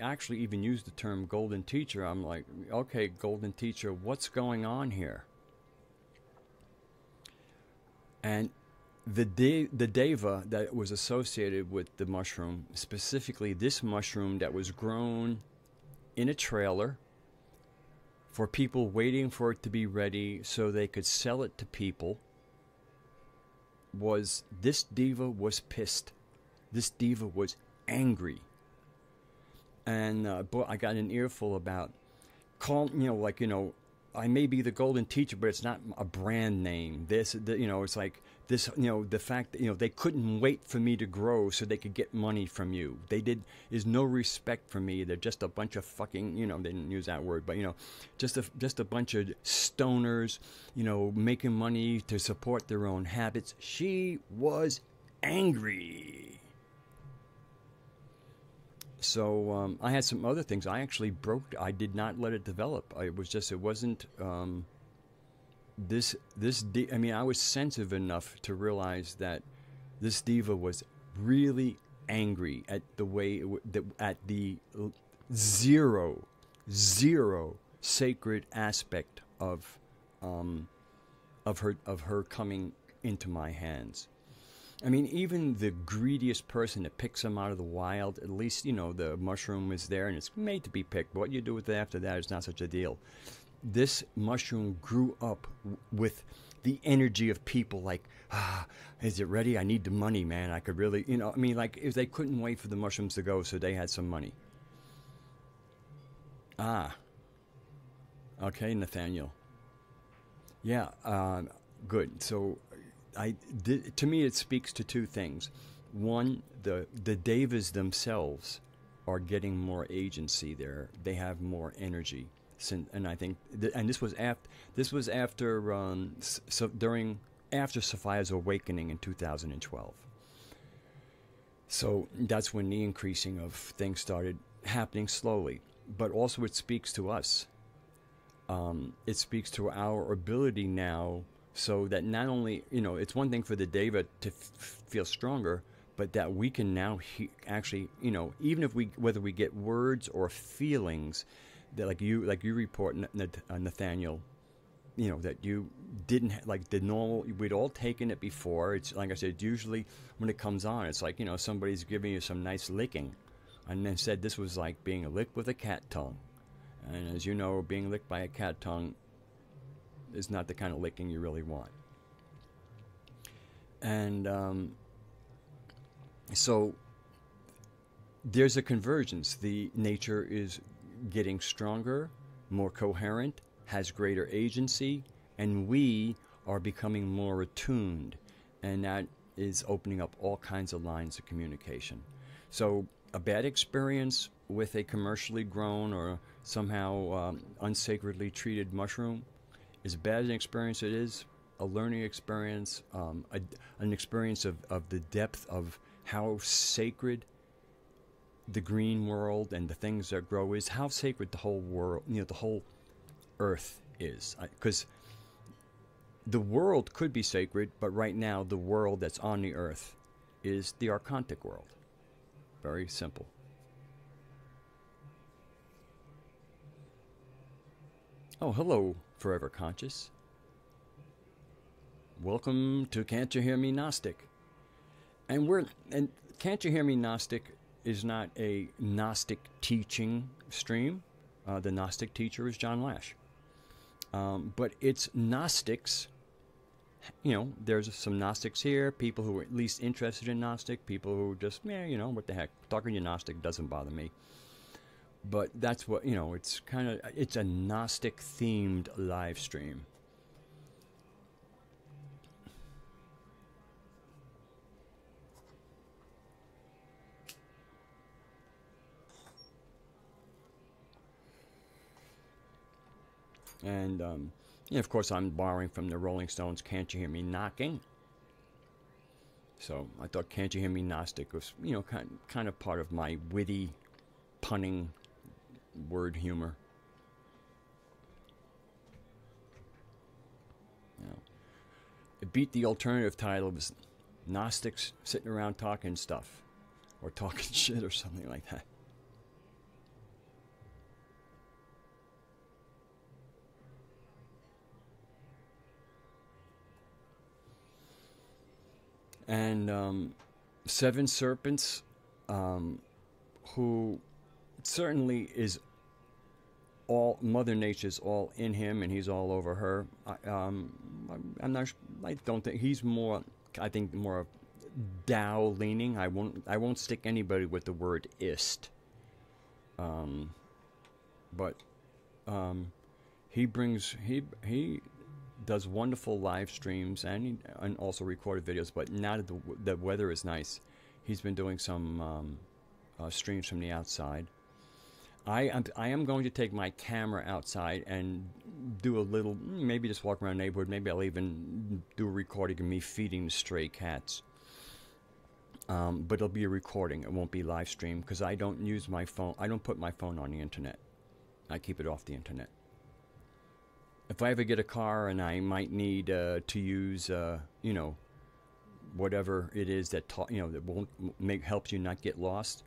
actually even used the term golden teacher. I'm like, okay, golden teacher, what's going on here? And the deva that was associated with the mushroom, specifically this mushroom that was grown in a trailer for people waiting for it to be ready so they could sell it to people, this diva was pissed. This diva was angry. And I got an earful about, I may be the golden teacher, but it's not a brand name. It's like this, the fact that, they couldn't wait for me to grow so they could get money from you. There's no respect for me. They're just a bunch of fucking, they didn't use that word, but, just a bunch of stoners, making money to support their own habits. She was angry. So I had some other things. I actually I did not let it develop. It wasn't I mean, I was sensitive enough to realize that this diva was really angry at the way at the zero sacred aspect of her coming into my hands. I mean, even the greediest person that picks them out of the wild, at least, the mushroom is there and it's made to be picked. What you do with it after that is not such a deal. This mushroom grew up with the energy of people like, is it ready? I need the money, man. I could really, I mean, like, if they couldn't wait for the mushrooms to go, so they had some money. Okay, Nathaniel. Yeah, good. So, to me, it speaks to two things. One, the devas themselves are getting more agency there. They have more energy. And I think, and this was after after Sophia's awakening in 2012. So that's when the increasing of things started happening slowly. But also, it speaks to us. It speaks to our ability now, so that not only, it's one thing for the Deva to feel stronger, but that we can now actually, even if whether we get words or feelings, that like you report, Nathaniel, that you didn't like the normal. We'd all taken it before. It's like I said, usually when it comes on, it's like somebody's giving you some nice licking, and then said this was like being licked with a cat tongue, and as you know, being licked by a cat tongue is not the kind of licking you really want. And so there's a convergence. The nature is getting stronger, more coherent, has greater agency, and we are becoming more attuned, and that is opening up all kinds of lines of communication. So a bad experience with a commercially grown or somehow unsacredly treated mushroom, as bad an experience it is, a learning experience, an experience of the depth of how sacred the green world and the things that grow is, how sacred the whole world, the whole earth is. Because the world could be sacred, but right now the world that's on the earth is the archontic world. Very simple. Oh, hello, Forever Conscious. Welcome to Can't You Hear Me Gnostic. And Can't You Hear Me Gnostic is not a Gnostic teaching stream. The Gnostic teacher is John Lash. But it's Gnostics. There's some Gnostics here, people who are at least interested in Gnostic, people who just, what the heck, talking to Gnostic doesn't bother me. But that's what, it's a Gnostic themed live stream. And, of course, I'm borrowing from the Rolling Stones' Can't You Hear Me Knocking? So I thought Can't You Hear Me Gnostic was, kind of part of my witty, punning word humor. It beat the alternative title of Gnostics sitting around talking stuff, or talking shit, or something like that. And Seven Serpents, who certainly is all, Mother Nature's all in him, and he's all over her. I'm not. I don't think he's more. I think more Tao leaning. I won't stick anybody with the word ist. But he does wonderful live streams and also recorded videos. But now that the weather is nice, he's been doing some streams from the outside. I am going to take my camera outside and do a little, maybe just walk around the neighborhood. Maybe I'll even do a recording of me feeding the stray cats. But it'll be a recording. It won't be live stream because I don't use my phone. I don't put my phone on the internet. I keep it off the internet. If I ever get a car and I might need to use, whatever it is that that won't helps you not get lost,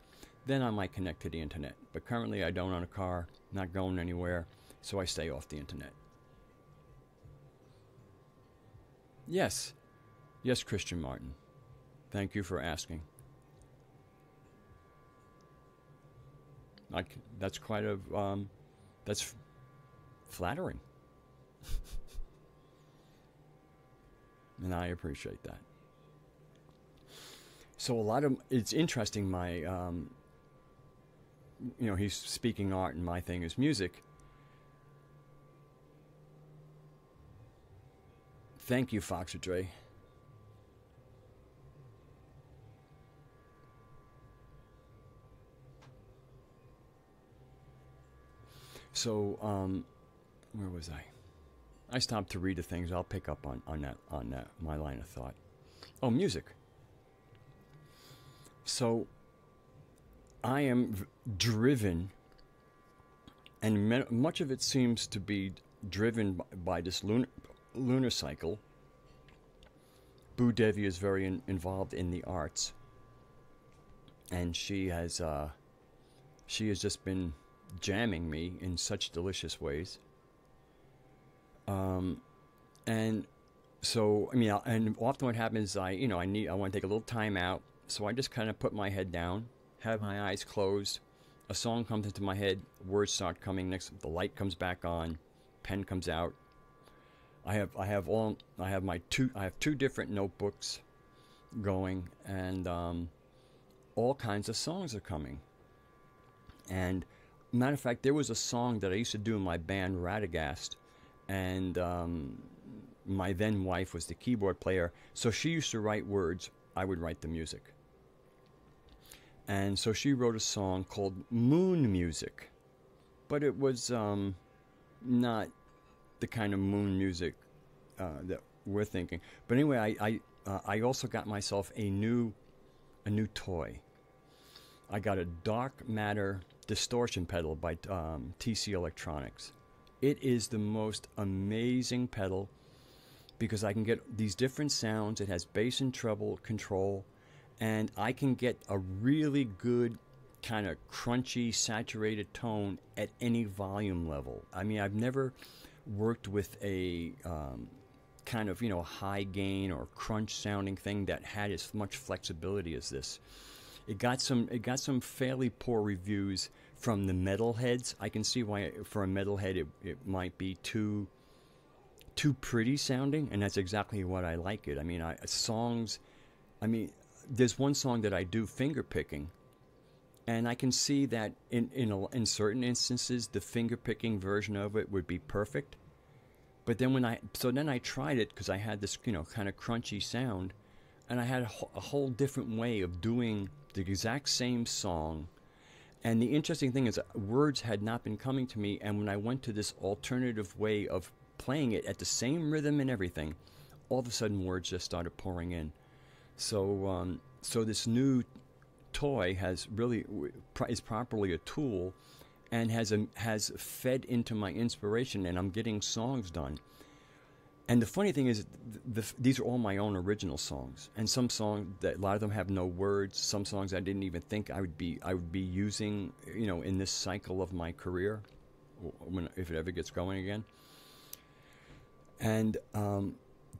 then I might connect to the internet. But currently I don't own a car, not going anywhere, so I stay off the internet. Yes, Christian Martin. Thank you for asking. That's quite a that's flattering, and I appreciate that. So it's interesting. My he's speaking art, and my thing is music. Thank you, Fox Dre. So, where was I? I stopped to read the things. I'll pick up on that my line of thought. Oh, music. So, I am driven, and much of it seems to be driven by this lunar cycle. Boo Devi is very involved in the arts, and she has just been jamming me in such delicious ways. And so, I mean, and often what happens is I want to take a little time out, so I just kind of put my head down, have my eyes closed, a song comes into my head, words start coming, the light comes back on, pen comes out. I have two different notebooks going, and all kinds of songs are coming. And matter of fact, there was a song that I used to do in my band Radagast, and my then wife was the keyboard player, so she used to write words, I would write the music. And so she wrote a song called Moon Music, but it was not the kind of moon music that we're thinking. But anyway, I also got myself a new toy. I got a dark matter distortion pedal by TC Electronics. It is the most amazing pedal because I can get these different sounds. It has bass and treble control, and I can get a really good kind of crunchy, saturated tone at any volume level. I mean, I've never worked with a kind of high gain or crunch sounding thing that had as much flexibility as this. It got some fairly poor reviews from the metalheads. I can see why for a metalhead it might be too pretty sounding, and that's exactly what I like it. I mean, there's one song that I do finger picking, and I can see that in certain instances the finger picking version of it would be perfect. But then then I tried it because I had this kind of crunchy sound, and I had a whole different way of doing the exact same song. And the interesting thing is words had not been coming to me, and when I went to this alternative way of playing it at the same rhythm and everything, all of a sudden words just started pouring in. So this new toy is properly a tool, and has fed into my inspiration, and I'm getting songs done. And the funny thing is, these are all my own original songs, and some songs that a lot of them have no words. Some songs I didn't even think I would be using, in this cycle of my career, if it ever gets going again. And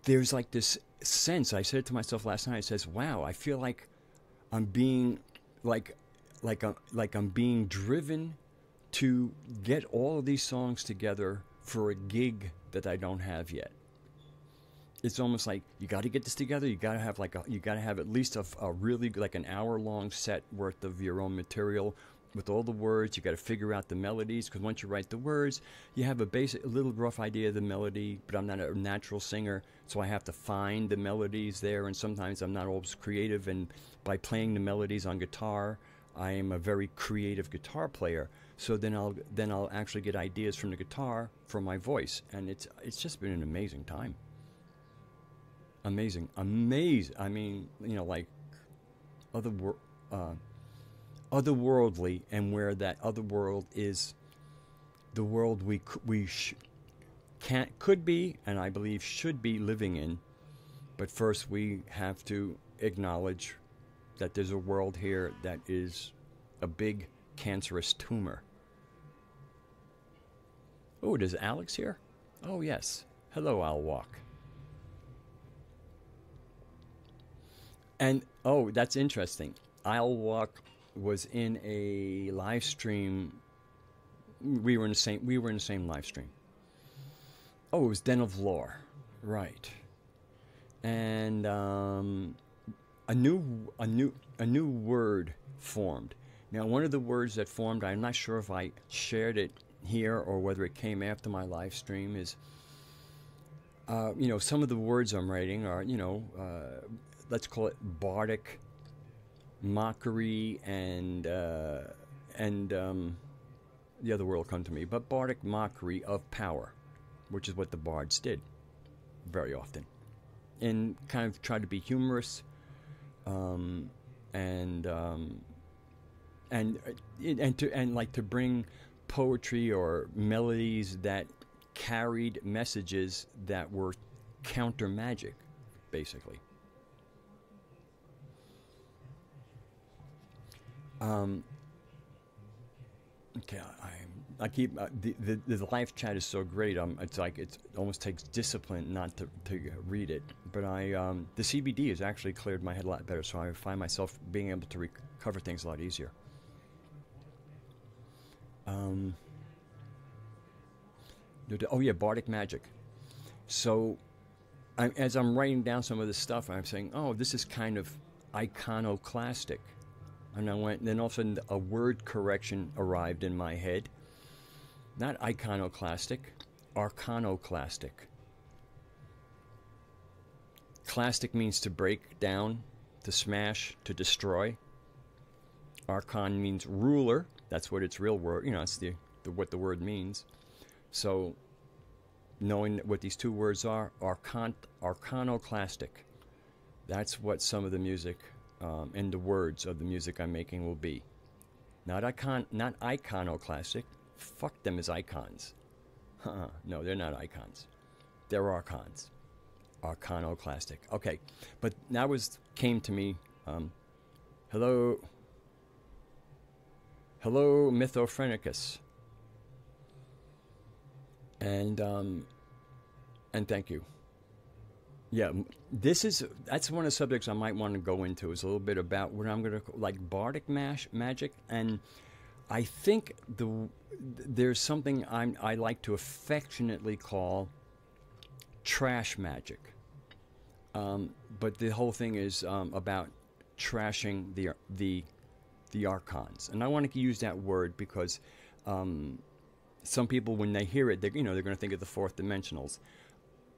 there's like this sense. I said it to myself last night. It says, "Wow, I feel like I'm being I'm being driven to get all of these songs together for a gig that I don't have yet." It's almost like you got to get this together. You got to have at least a really like an hour-long set worth of your own material with all the words. You got to figure out the melodies, because once you write the words, you have a little rough idea of the melody. But I'm not a natural singer, so I have to find the melodies there. And sometimes I'm not always creative. And by playing the melodies on guitar, I am a very creative guitar player. So then I'll actually get ideas from the guitar for my voice, and it's just been an amazing time. Amazing. I mean, like otherworldly, and where that other world is the world we could be, and I believe should be living in. But first, we have to acknowledge that there's a world here that is a big cancerous tumor. Oh, is Alex here? Oh, yes. Hello, I'll walk. And oh, that's interesting. I'll Walk was in a live stream. We were in the same. We were in the same live stream. Oh, it was Den of Lore, right? And a new word formed. Now, one of the words that formed, I'm not sure if I shared it here or whether it came after my live stream, is some of the words I'm writing are let's call it bardic mockery and the other word will come to me, but bardic mockery of power, which is what the bards did very often, and kind of tried to be humorous, and to bring poetry or melodies that carried messages that were counter magic, basically. Okay, I keep the live chat is so great. It's like it almost takes discipline not to read it. But the CBD has actually cleared my head a lot better, so I find myself being able to recover things a lot easier. Oh yeah, bardic magic. So, as I'm writing down some of this stuff, I'm saying, oh, this is kind of iconoclastic. And then all of a sudden a word correction arrived in my head. Not iconoclastic, arcanoclastic. Clastic means to break down, to smash, to destroy. Archon means ruler. That's what its real word, it's what the word means. So, knowing what these two words are, arcanoclastic. That's what some of the music and the words of the music I'm making will be. Not iconoclastic. Fuck them as icons. No, they're not icons. They're archons. Arcanoclastic. Okay, but that came to me. Hello, Mythophrenikus. And thank you. Yeah, that's one of the subjects I might want to go into, is a little bit about what I'm going to like bardic magic, and I think there's something I like to affectionately call trash magic. But the whole thing is about trashing the archons, and I want to use that word because some people, when they hear it, they're going to think of the fourth dimensionals.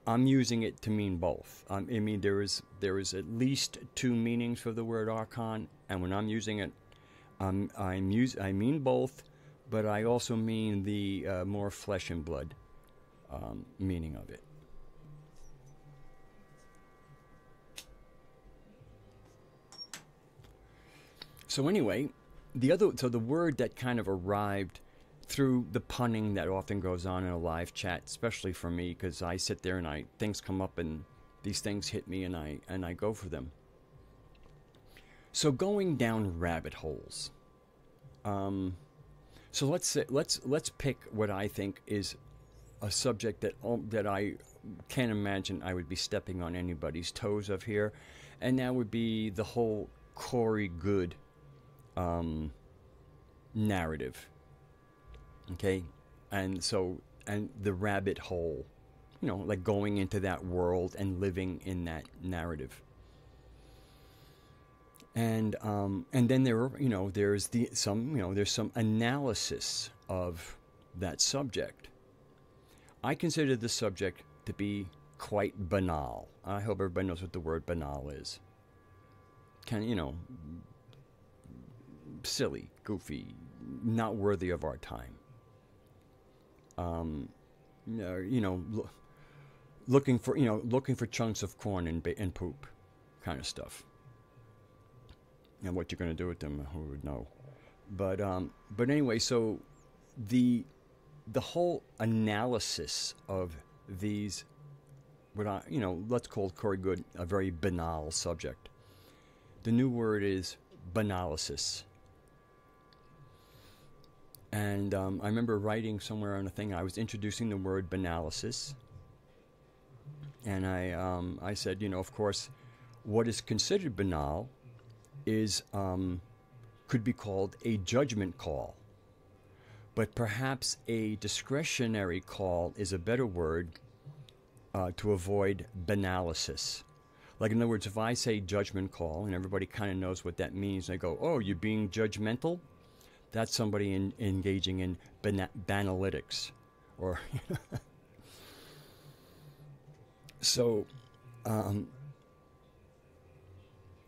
I'm using it to mean both. I mean, there is at least two meanings for the word archon, and when I'm using it, I mean both, but I also mean the more flesh and blood meaning of it. So anyway, the word that kind of arrived through the punning that often goes on in a live chat, especially for me, because I sit there and things come up and these things hit me and I go for them. So going down rabbit holes. So let's pick what I think is a subject that I can't imagine I would be stepping on anybody's toes of here, and that would be the whole Corey Good narrative. Okay, and the rabbit hole, like going into that world and living in that narrative. And then there's some analysis of that subject. I consider the subject to be quite banal. I hope everybody knows what the word banal is. Silly, goofy, not worthy of our time. Looking for chunks of corn and poop, kind of stuff. And what you're going to do with them, who would know? But anyway, so the whole analysis of these, let's call Corey Good a very banal subject. The new word is banalysis. And I remember writing somewhere on a thing, I was introducing the word banalysis. And I said, of course, what is considered banal is could be called a judgment call. But perhaps a discretionary call is a better word to avoid banalysis. Like, in other words, if I say judgment call and everybody kind of knows what that means, they go, oh, you're being judgmental? That's somebody engaging in banalytics. Or so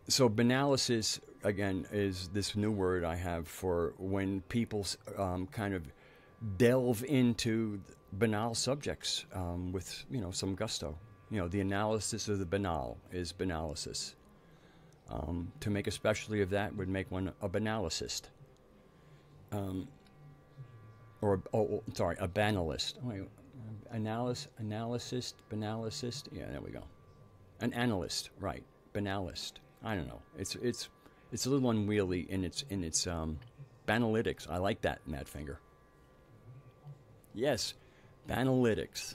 banalysis, again, is this new word I have for when people kind of delve into banal subjects with, some gusto. The analysis of the banal is banalysis. To make a specialty of that would make one a banalicist. A banalist. Wait, analyst, banalist. Yeah, there we go. An analyst, right? Banalist. I don't know. It's a little unwieldy in its banalytics. I like that, Madfinger. Yes, banalytics.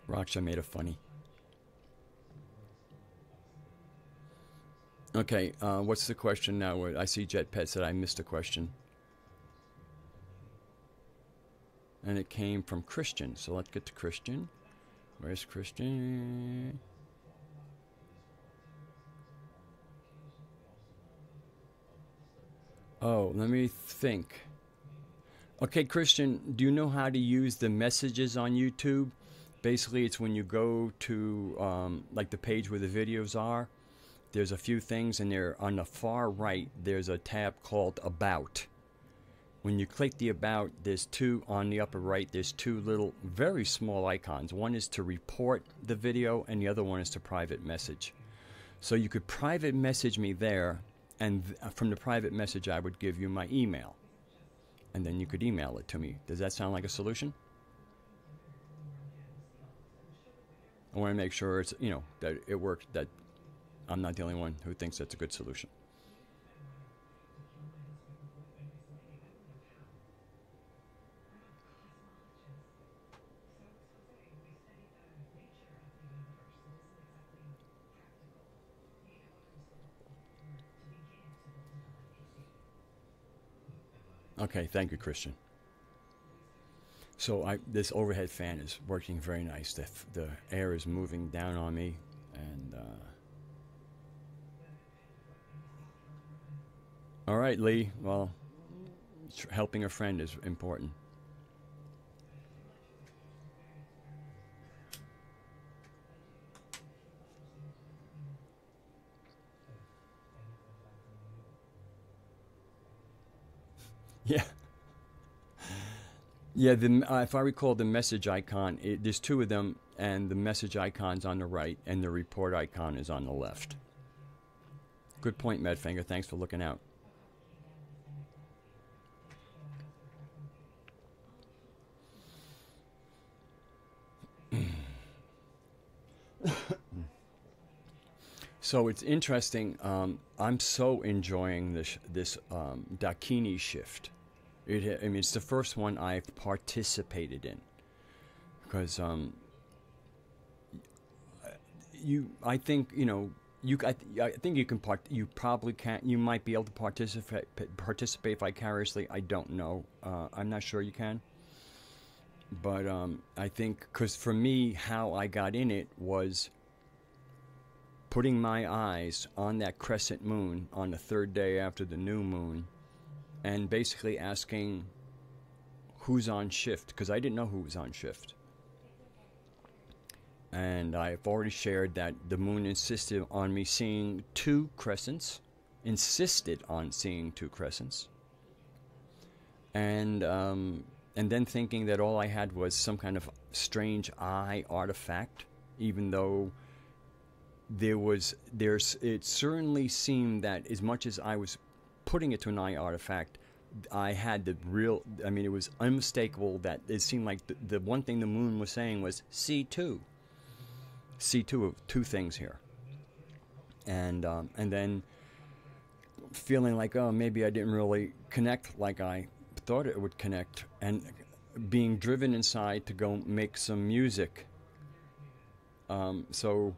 Raksha made it funny. Okay, what's the question now? I see Jet Pet said I missed a question. And it came from Christian. So let's get to Christian. Where's Christian? Oh, let me think. Okay, Christian, do you know how to use the messages on YouTube? Basically, it's when you go to like the page where the videos are. There's a few things, and there on the far right, there's a tab called About. When you click the About, there's two on the upper right. There's two little, very small icons. One is to report the video, and the other one is to private message. So you could private message me there, and from the private message, I would give you my email. And then you could email it to me. Does that sound like a solution? I want to make sure it's, that it works, that I'm not the only one who thinks that's a good solution. Okay, thank you, Christian. So this overhead fan is working very nice. The air is moving down on me, and all right, Lee. Well, helping a friend is important. Yeah. Yeah, if I recall the message icon, there's two of them, and the message icon's on the right, and the report icon is on the left. Good point, Medfinger. Thanks for looking out. So it's interesting. I'm so enjoying this Dakini shift. It's the first one I've participated in, because I think you can you probably can't. You might be able to participate vicariously. I don't know. I'm not sure you can. But I think, because for me, how I got in it was putting my eyes on that crescent moon on the third day after the new moon, and basically asking who's on shift, because I didn't know who was on shift. And I've already shared that the moon insisted on me seeing two crescents, and then thinking that all I had was some kind of strange eye artifact, even though it certainly seemed that as much as I was putting it to an eye artifact, I had the real, it was unmistakable that it seemed like the one thing the moon was saying was, see two of two things here. And then feeling like, oh, maybe I didn't really connect like I thought it would connect, being driven inside to go make some music. So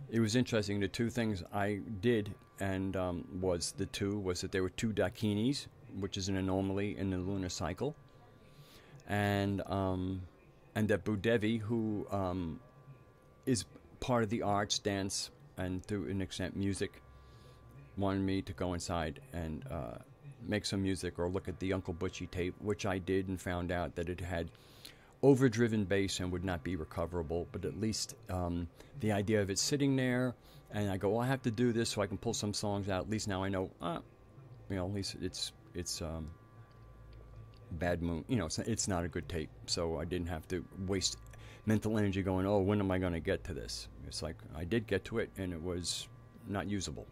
it was interesting. The two things I did, and was that there were two dakinis, which is an anomaly in the lunar cycle, and that Bhudevi, who is part of the arts, dance, and to an extent music, wanted me to go inside and make some music or look at the Uncle Butchie tape, which I did, and found out that it had overdriven bass and would not be recoverable, but at least the idea of it sitting there, and I go, well, I have to do this so I can pull some songs out. At least now I know, at least it's bad moon. It's not a good tape, so I didn't have to waste mental energy going, oh, when am I going to get to this? It's like I did get to it, and it was not usable.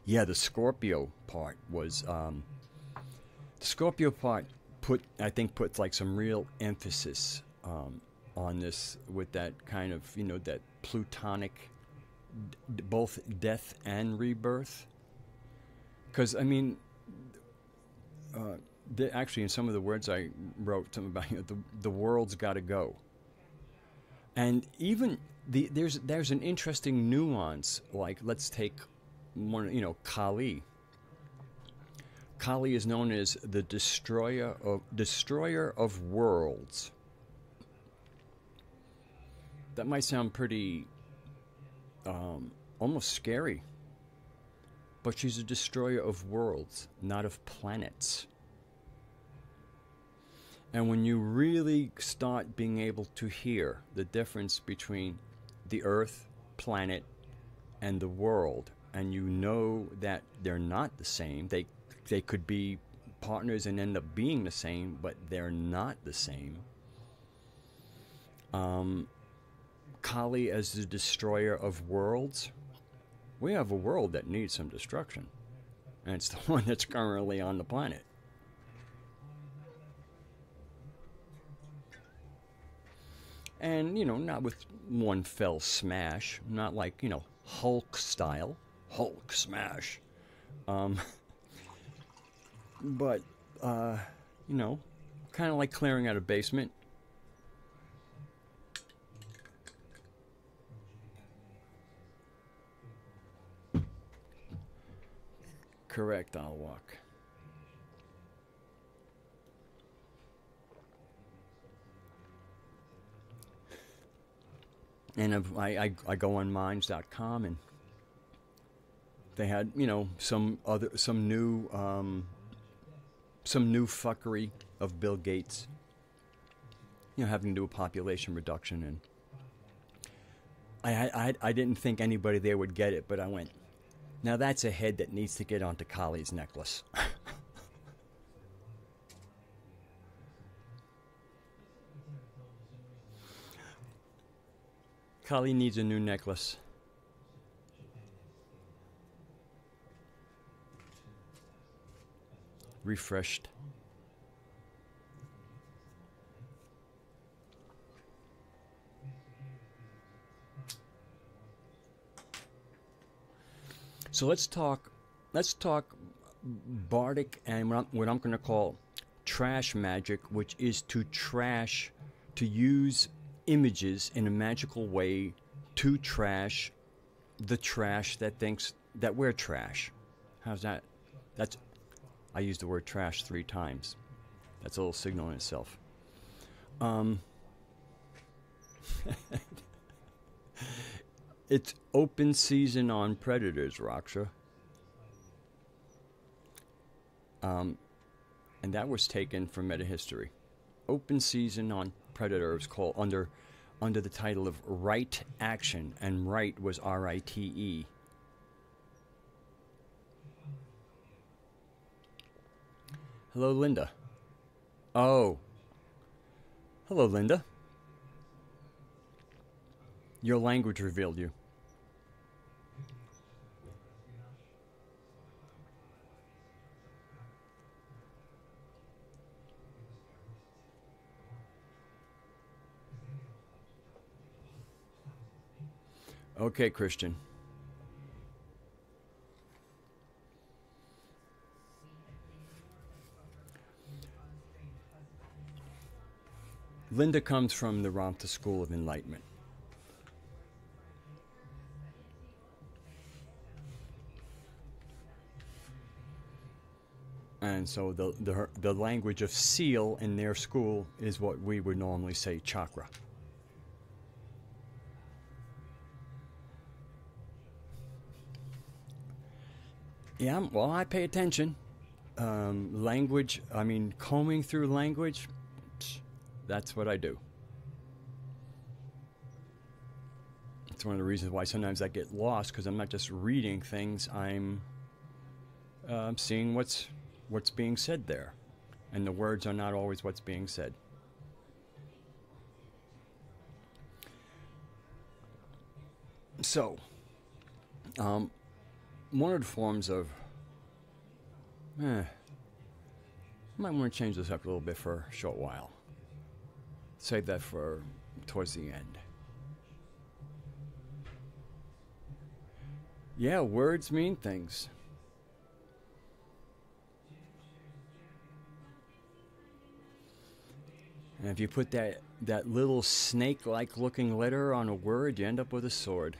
Yeah, the Scorpio part was the Scorpio part puts like some real emphasis on this, with that kind of that plutonic both death and rebirth. Because actually in some of the words I wrote something about the world's got to go, and even there's an interesting nuance. Like, let's take one, Kali. Kali is known as the destroyer of worlds. That might sound pretty almost scary, but she's a destroyer of worlds, not of planets. And when you really start being able to hear the difference between the Earth, planet, and the world, and you know that they're not the same, they could be partners and end up being the same, but they're not the same. Kali as the destroyer of worlds. We have a world that needs some destruction, and it's the one that's currently on the planet. And, not with one fell smash, not like, Hulk style, Hulk smash. But, kind of like clearing out a basement. Correct, I'll walk. And I go on minds.com, and they had, some new fuckery of Bill Gates, having to do a population reduction. And I didn't think anybody there would get it, but I went, now that's a head that needs to get onto Kali's necklace. Kali needs a new necklace. Refreshed. So let's talk bardic and what I'm going to call trash magic, which is to use images in a magical way to trash the trash that thinks that we're trash. How's that? I used the word trash 3 times. That's a little signal in itself. It's open season on predators, Raksha. And that was taken from metahistory. Open season on predators, called under the title of Right Action, and right was R-I-T-E. Hello, Linda. Oh. Hello, Linda. Your language revealed you. Okay, Christian. Linda comes from the Ramtha School of Enlightenment. And so the language of seal in their school is what we would normally say chakra. Yeah, well, I pay attention. Language, I mean, combing through language, that's what I do. It's one of the reasons why sometimes I get lost, because I'm not just reading things, I'm seeing what's being said there. And the words are not always what's being said. So, one of the forms of... might want to change this up a little bit for a short while. Save that for towards the end. Yeah, words mean things. And if you put that little snake-like looking letter on a word, you end up with a sword.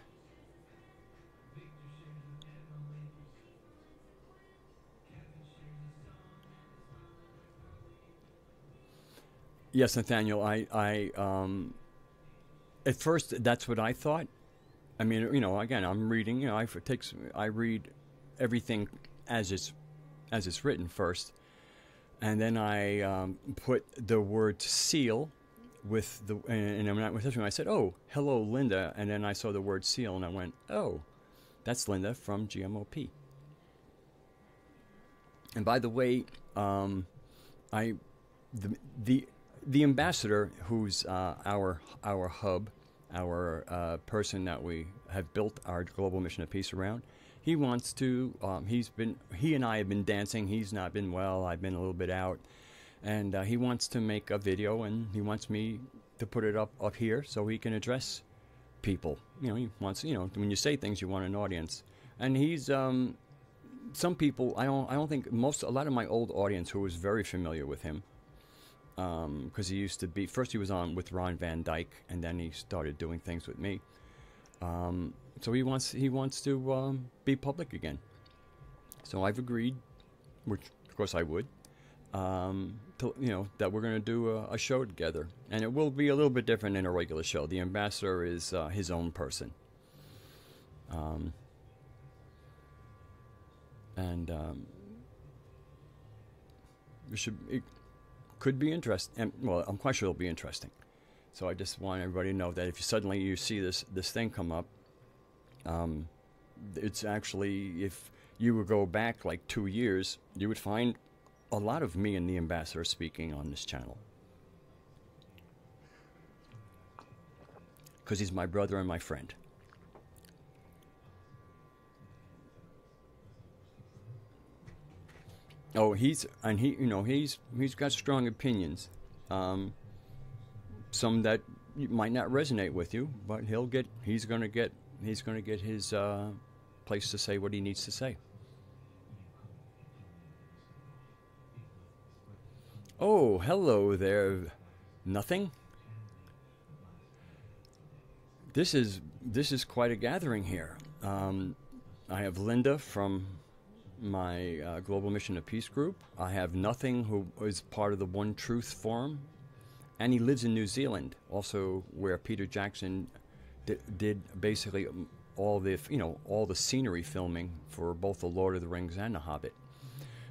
Yes, Nathaniel, I at first that's what I thought. I mean, you know, again, I'm reading, you know, I read everything as it's written first. And then I put the word seal with the, and I said, oh, hello, Linda. And then I saw the word seal and I went, oh, that's Linda from GMOP. And by the way, the ambassador, who's our hub, our person that we have built our global mission of peace around, he wants to, he and I have been dancing. He's not been well. I've been a little bit out. And he wants to make a video, and he wants me to put it up here so he can address people. You know, he wants, you know, when you say things, you want an audience. And he's, some people, I don't think a lot of my old audience who was very familiar with him, because he used to be, first he was on with Ron Van Dyke, and then he started doing things with me. So he wants to be public again. So I've agreed, which of course I would, to, you know, that we're going to do a show together, and it will be a little bit different than a regular show. The ambassador is his own person, and it could be interesting. And, well, I'm quite sure it'll be interesting. So I just want everybody to know that if you suddenly see this thing come up, it's actually, if you would go back like 2 years, you would find a lot of me and the ambassador speaking on this channel. Because he's my brother and my friend. Oh, he's got strong opinions. Some that might not resonate with you, but he's gonna get his place to say what he needs to say. Oh, hello there. Nothing? This is quite a gathering here. I have Linda from my Global Mission of Peace group. I have Nothing, who is part of the One Truth Forum, and he lives in New Zealand, also where Peter Jackson did basically all the scenery filming for both The Lord of the Rings and The Hobbit.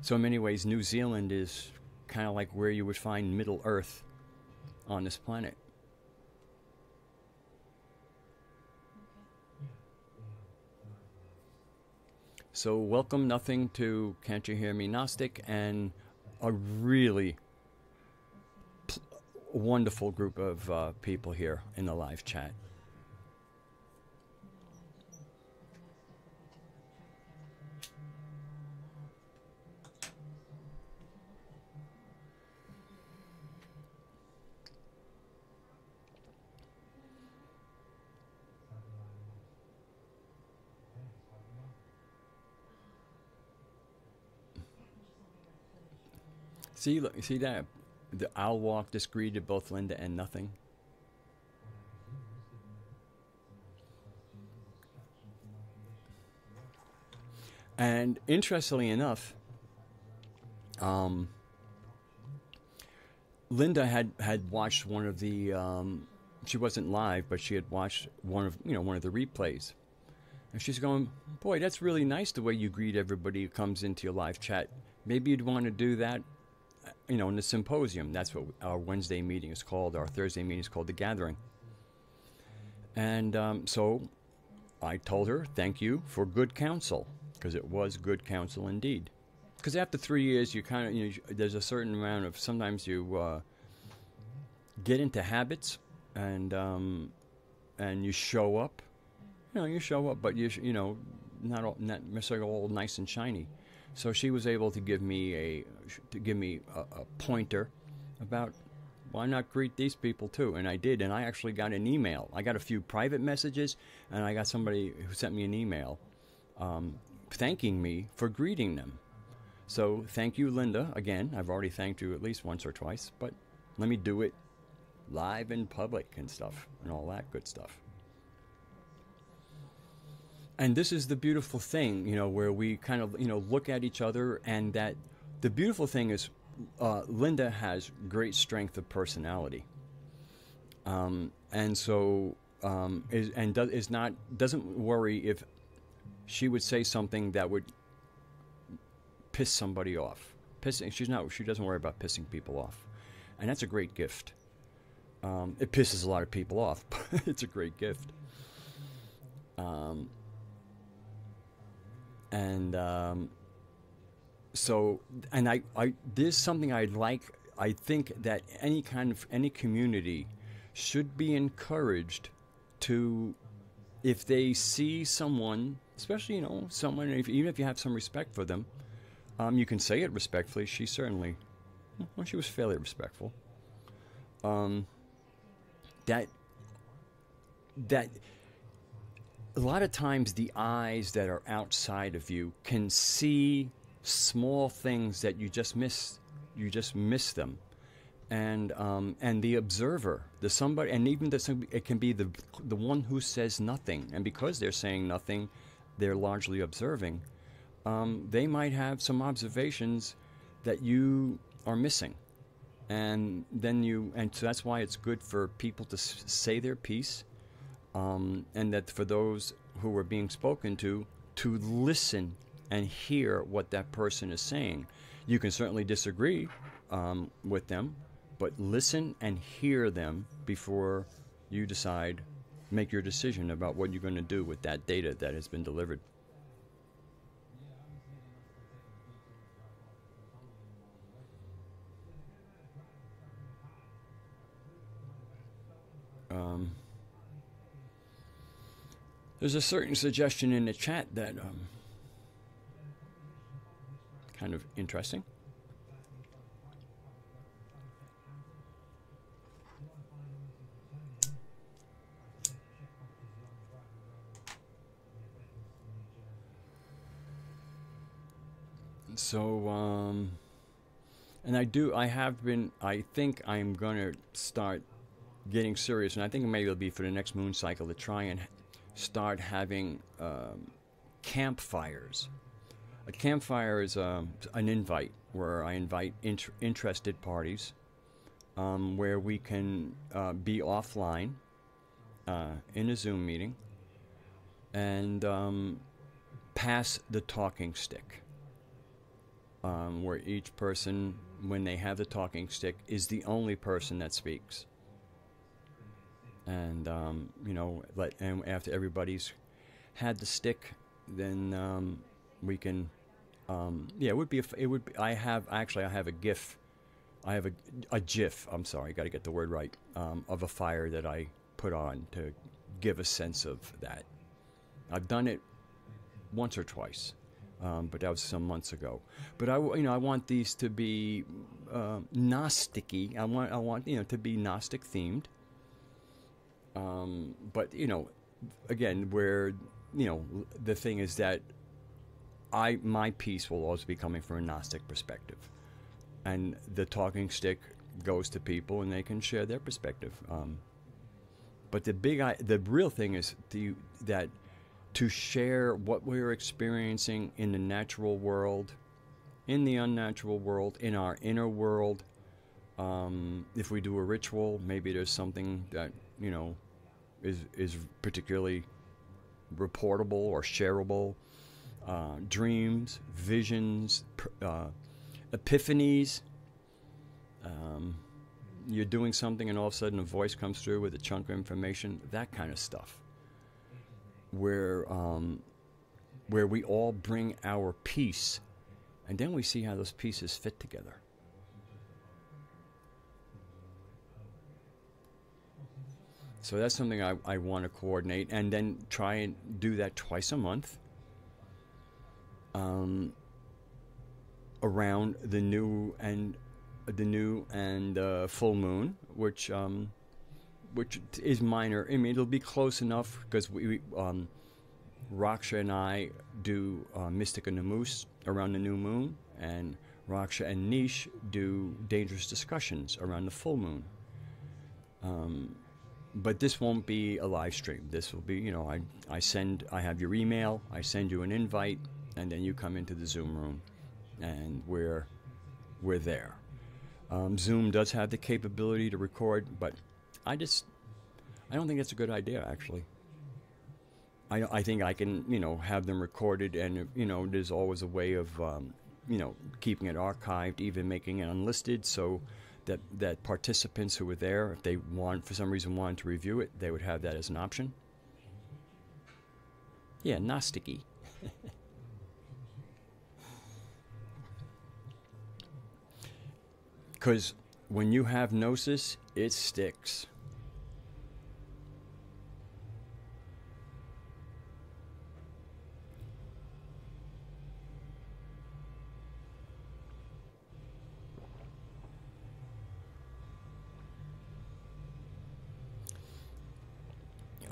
So in many ways, New Zealand is kind of like where you would find Middle Earth on this planet. So welcome, Nothing, to Can't You Hear Me Gnostic, and a really wonderful group of people here in the live chat. See that the owl walk just greeted both Linda and nothing. And interestingly enough, Linda had watched one of the. She wasn't live, but she had watched one of the replays, and she's going, "Boy, that's really nice the way you greet everybody who comes into your live chat. Maybe you'd want to do that, in the symposium. That's what our Wednesday meeting is called. Our Thursday meeting is called the Gathering." And so I told her, "Thank you for good counsel," because it was good counsel indeed. Because after 3 years, you kind of, there's a certain amount of, sometimes you get into habits, and you show up. You show up, but not necessarily all nice and shiny. So she was able to give me a pointer about why not greet these people too, and I did, and I actually got an email. I got a few private messages, and I got somebody who sent me an email thanking me for greeting them. So thank you, Linda. Again, I've already thanked you at least once or twice, but let me do it live in public and stuff and all that good stuff. And this is the beautiful thing, where we kind of, look at each other, and that the beautiful thing is Linda has great strength of personality. And so doesn't worry if she would say something that would piss somebody off. She doesn't worry about pissing people off, and that's a great gift. It pisses a lot of people off, but it's a great gift. So there's something I'd like. I think that any community should be encouraged to, if they see someone, especially someone, even if you have some respect for them, you can say it respectfully. She certainly, she was fairly respectful. That a lot of times the eyes that are outside of you can see small things that you just miss. You just miss them, and the observer, and even it can be the one who says nothing, and because they're saying nothing, they're largely observing. They might have some observations that you are missing, and so that's why it's good for people to say their piece, and that for those who are being spoken to listen and hear what that person is saying. You can certainly disagree with them, but listen and hear them before you make your decision about what you're going to do with that data that has been delivered. There's a certain suggestion in the chat that kind of interesting. So, and I think I'm going to start getting serious, and I think maybe it'll be for the next moon cycle to try and start having campfires. A campfire is an invite where I invite interested parties, where we can be offline in a Zoom meeting and pass the talking stick, where each person, when they have the talking stick, is the only person that speaks. And and after everybody's had the stick, then we can. It would be. I have a GIF. I have a GIF. I'm sorry, I got to get the word right. Of a fire that I put on to give a sense of that. I've done it once or twice, but that was some months ago. But I want these to be Gnostic-y. I want to be Gnostic themed. But again, where the thing is that my piece will always be coming from a Gnostic perspective, and the talking stick goes to people and they can share their perspective. But the real thing is to share what we're experiencing in the natural world, in the unnatural world, in our inner world. If we do a ritual, maybe there's something that, is particularly reportable or shareable. Dreams, visions, epiphanies. You're doing something and all of a sudden a voice comes through with a chunk of information, that kind of stuff. Where we all bring our piece, and then we see how those pieces fit together. So that's something I want to coordinate, and then try and do that twice a month. Around the new and full moon, which is minor. I mean, it'll be close enough because we Raksha and I do Mystica Namus around the new moon, and Raksha and Nish do Dangerous Discussions around the full moon. But this won't be a live stream. This will be, I have your email, I send you an invite, and then you come into the Zoom room, and we're there. Zoom does have the capability to record, but I don't think that's a good idea, actually. I think I can, have them recorded, and, there's always a way of, keeping it archived, even making it unlisted, so that participants who were there, if they for some reason wanted to review it, they would have that as an option. Yeah, Gnostic-y. Because when you have gnosis, it sticks.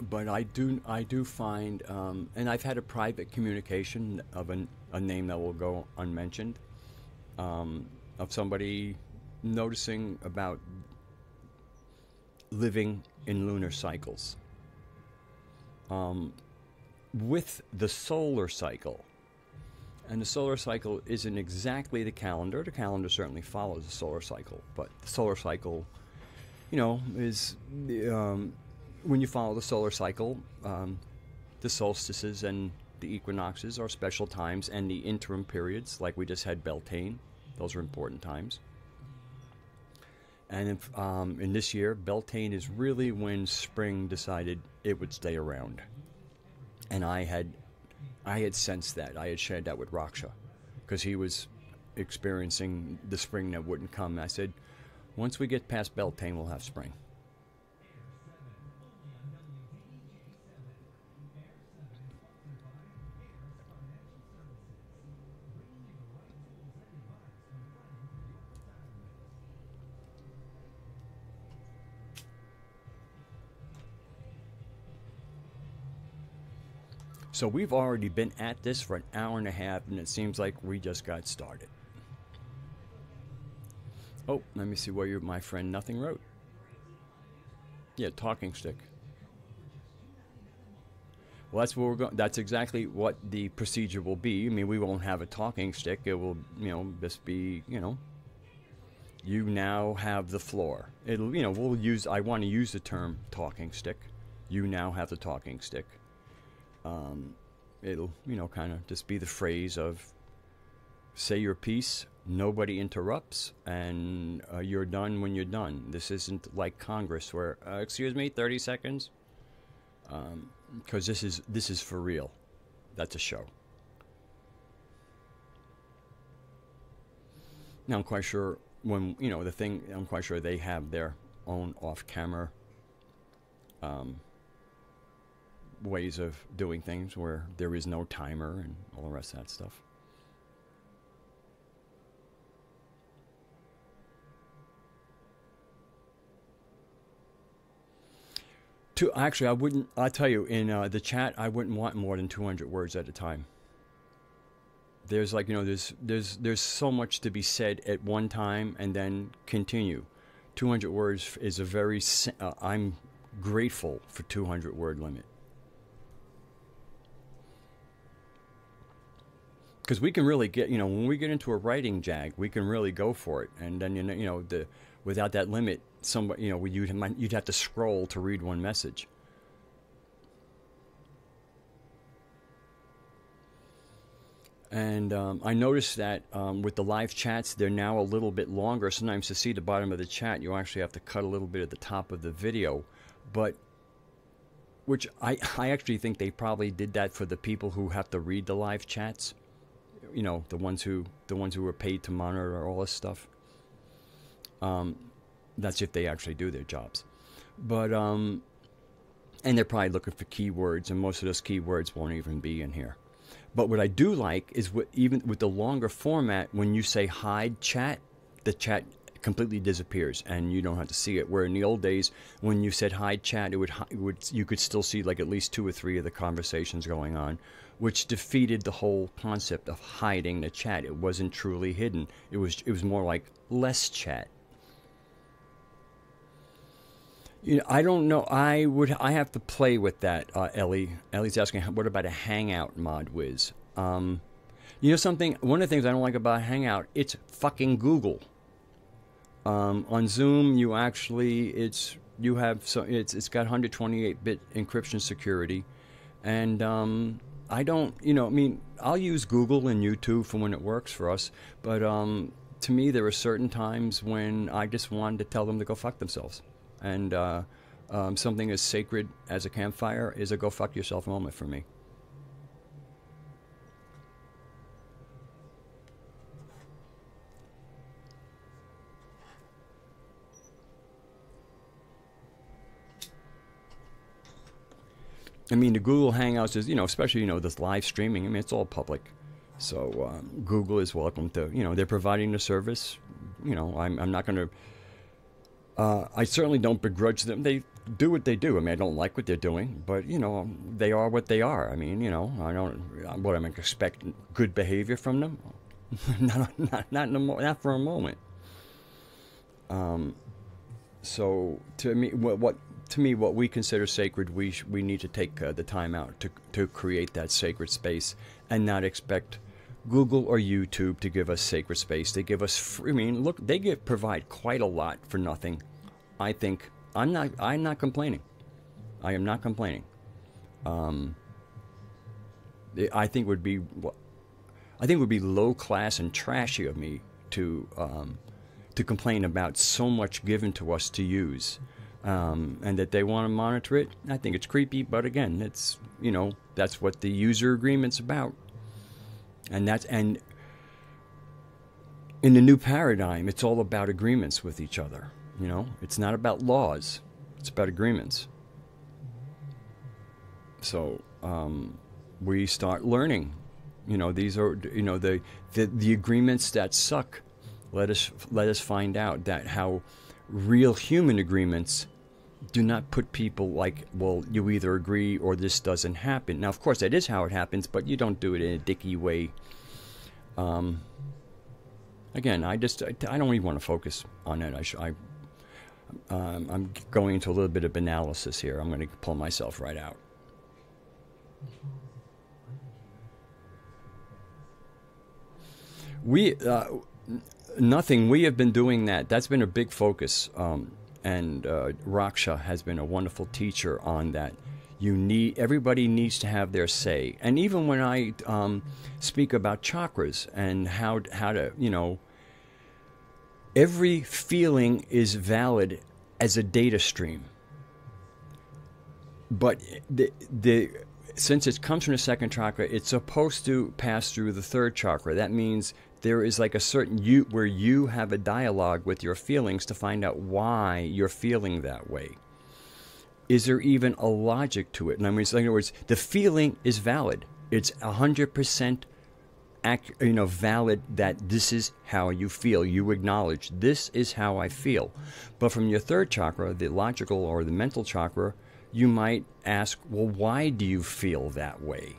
But I do find, and I've had a private communication of a name that will go unmentioned, of somebody noticing about living in lunar cycles. With the solar cycle. And the solar cycle isn't exactly the calendar. The calendar certainly follows the solar cycle. But the solar cycle, is... when you follow the solar cycle, the solstices and the equinoxes are special times, and the interim periods, like we just had Beltane, those are important times. And if, in this year, Beltane is really when spring decided it would stay around. And I had sensed that. I had shared that with Raksha, because he was experiencing the spring that wouldn't come. I said, once we get past Beltane, we'll have spring. So we've already been at this for an hour and a half, and it seems like we just got started. Oh, let me see what my friend Nothing wrote. Yeah, talking stick. Well, that's what we're going. That's exactly what the procedure will be. I mean, we won't have a talking stick. It will, just be, you now have the floor. It'll, we'll use. I want to use the term talking stick. You now have the talking stick. It'll, kind of just be the phrase of say your piece, nobody interrupts, and you're done when you're done. This isn't like Congress where, excuse me, 30 seconds. Because this is for real. That's a show. Now I'm quite sure I'm quite sure they have their own off-camera ways of doing things where there is no timer and all the rest of that stuff. Actually, I'll tell you, in the chat, I wouldn't want more than 200 words at a time. There's there's so much to be said at one time, and then continue. 200 words is a very, I'm grateful for 200 word limit. Because we can really get, when we get into a writing jag, we can really go for it. And then, without that limit, somebody, you'd have to scroll to read one message. And I noticed that with the live chats, they're now a little bit longer. Sometimes to see the bottom of the chat, you actually have to cut a little bit at the top of the video. But, which I actually think they probably did that for the people who have to read the live chats. The ones who are paid to monitor all this stuff. That's if they actually do their jobs. But, and they're probably looking for keywords, and most of those keywords won't even be in here. But what I do like is even with the longer format, when you say hide chat, the chat completely disappears and you don't have to see it. Where in the old days, when you said hide chat, you could still see like at least 2 or 3 of the conversations going on, which defeated the whole concept of hiding the chat. It wasn't truly hidden. It was more like less chat. I don't know. I have to play with that, Ellie. Ellie's asking, what about a Hangout mod whiz? Something, one of the things I don't like about Hangout, it's fucking Google. On Zoom, it's got 128-bit encryption security. And I don't, I'll use Google and YouTube for when it works for us. But to me, there are certain times when I just wanted to tell them to go fuck themselves. And something as sacred as a campfire is a go fuck yourself moment for me. The Google Hangouts is, especially, this live streaming, it's all public. So Google is welcome to, they're providing the service. I'm not going to... I certainly don't begrudge them. They do what they do. I don't like what they're doing, but they are what they are. I don't. What am I expect good behavior from them? not for a moment. So to me, what we consider sacred, we need to take the time out to create that sacred space, and not expect Google or YouTube to give us sacred space. They give us free, look, they provide quite a lot for nothing. I think I'm not complaining. I am not complaining. I think would be low class and trashy of me to complain about so much given to us to use, and that they want to monitor it. I think it's creepy, but again, it's that's what the user agreement's about. And in the new paradigm, it's all about agreements with each other. It's not about laws; it's about agreements. So we start learning. These are the agreements that suck. Let us find out that how real human agreements do not put people like, well, you either agree or this doesn't happen. Now, of course, that is how it happens, but you don't do it in a dicky way. Again, I don't even want to focus on it. I'm going into a little bit of analysis here. I'm going to pull myself right out. Nothing. We have been doing that. That's been a big focus. And Raksha has been a wonderful teacher on that. Everybody needs to have their say. And even when I speak about chakras and how to, every feeling is valid as a data stream. But since it comes from the second chakra, it's supposed to pass through the third chakra. That means there is like a certain where you have a dialogue with your feelings to find out why you're feeling that way. Is there even a logic to it? And in other words, the feeling is valid. It's 100% valid that this is how you feel. You acknowledge this is how I feel. But from your third chakra, the logical or the mental chakra, you might ask, well, why do you feel that way?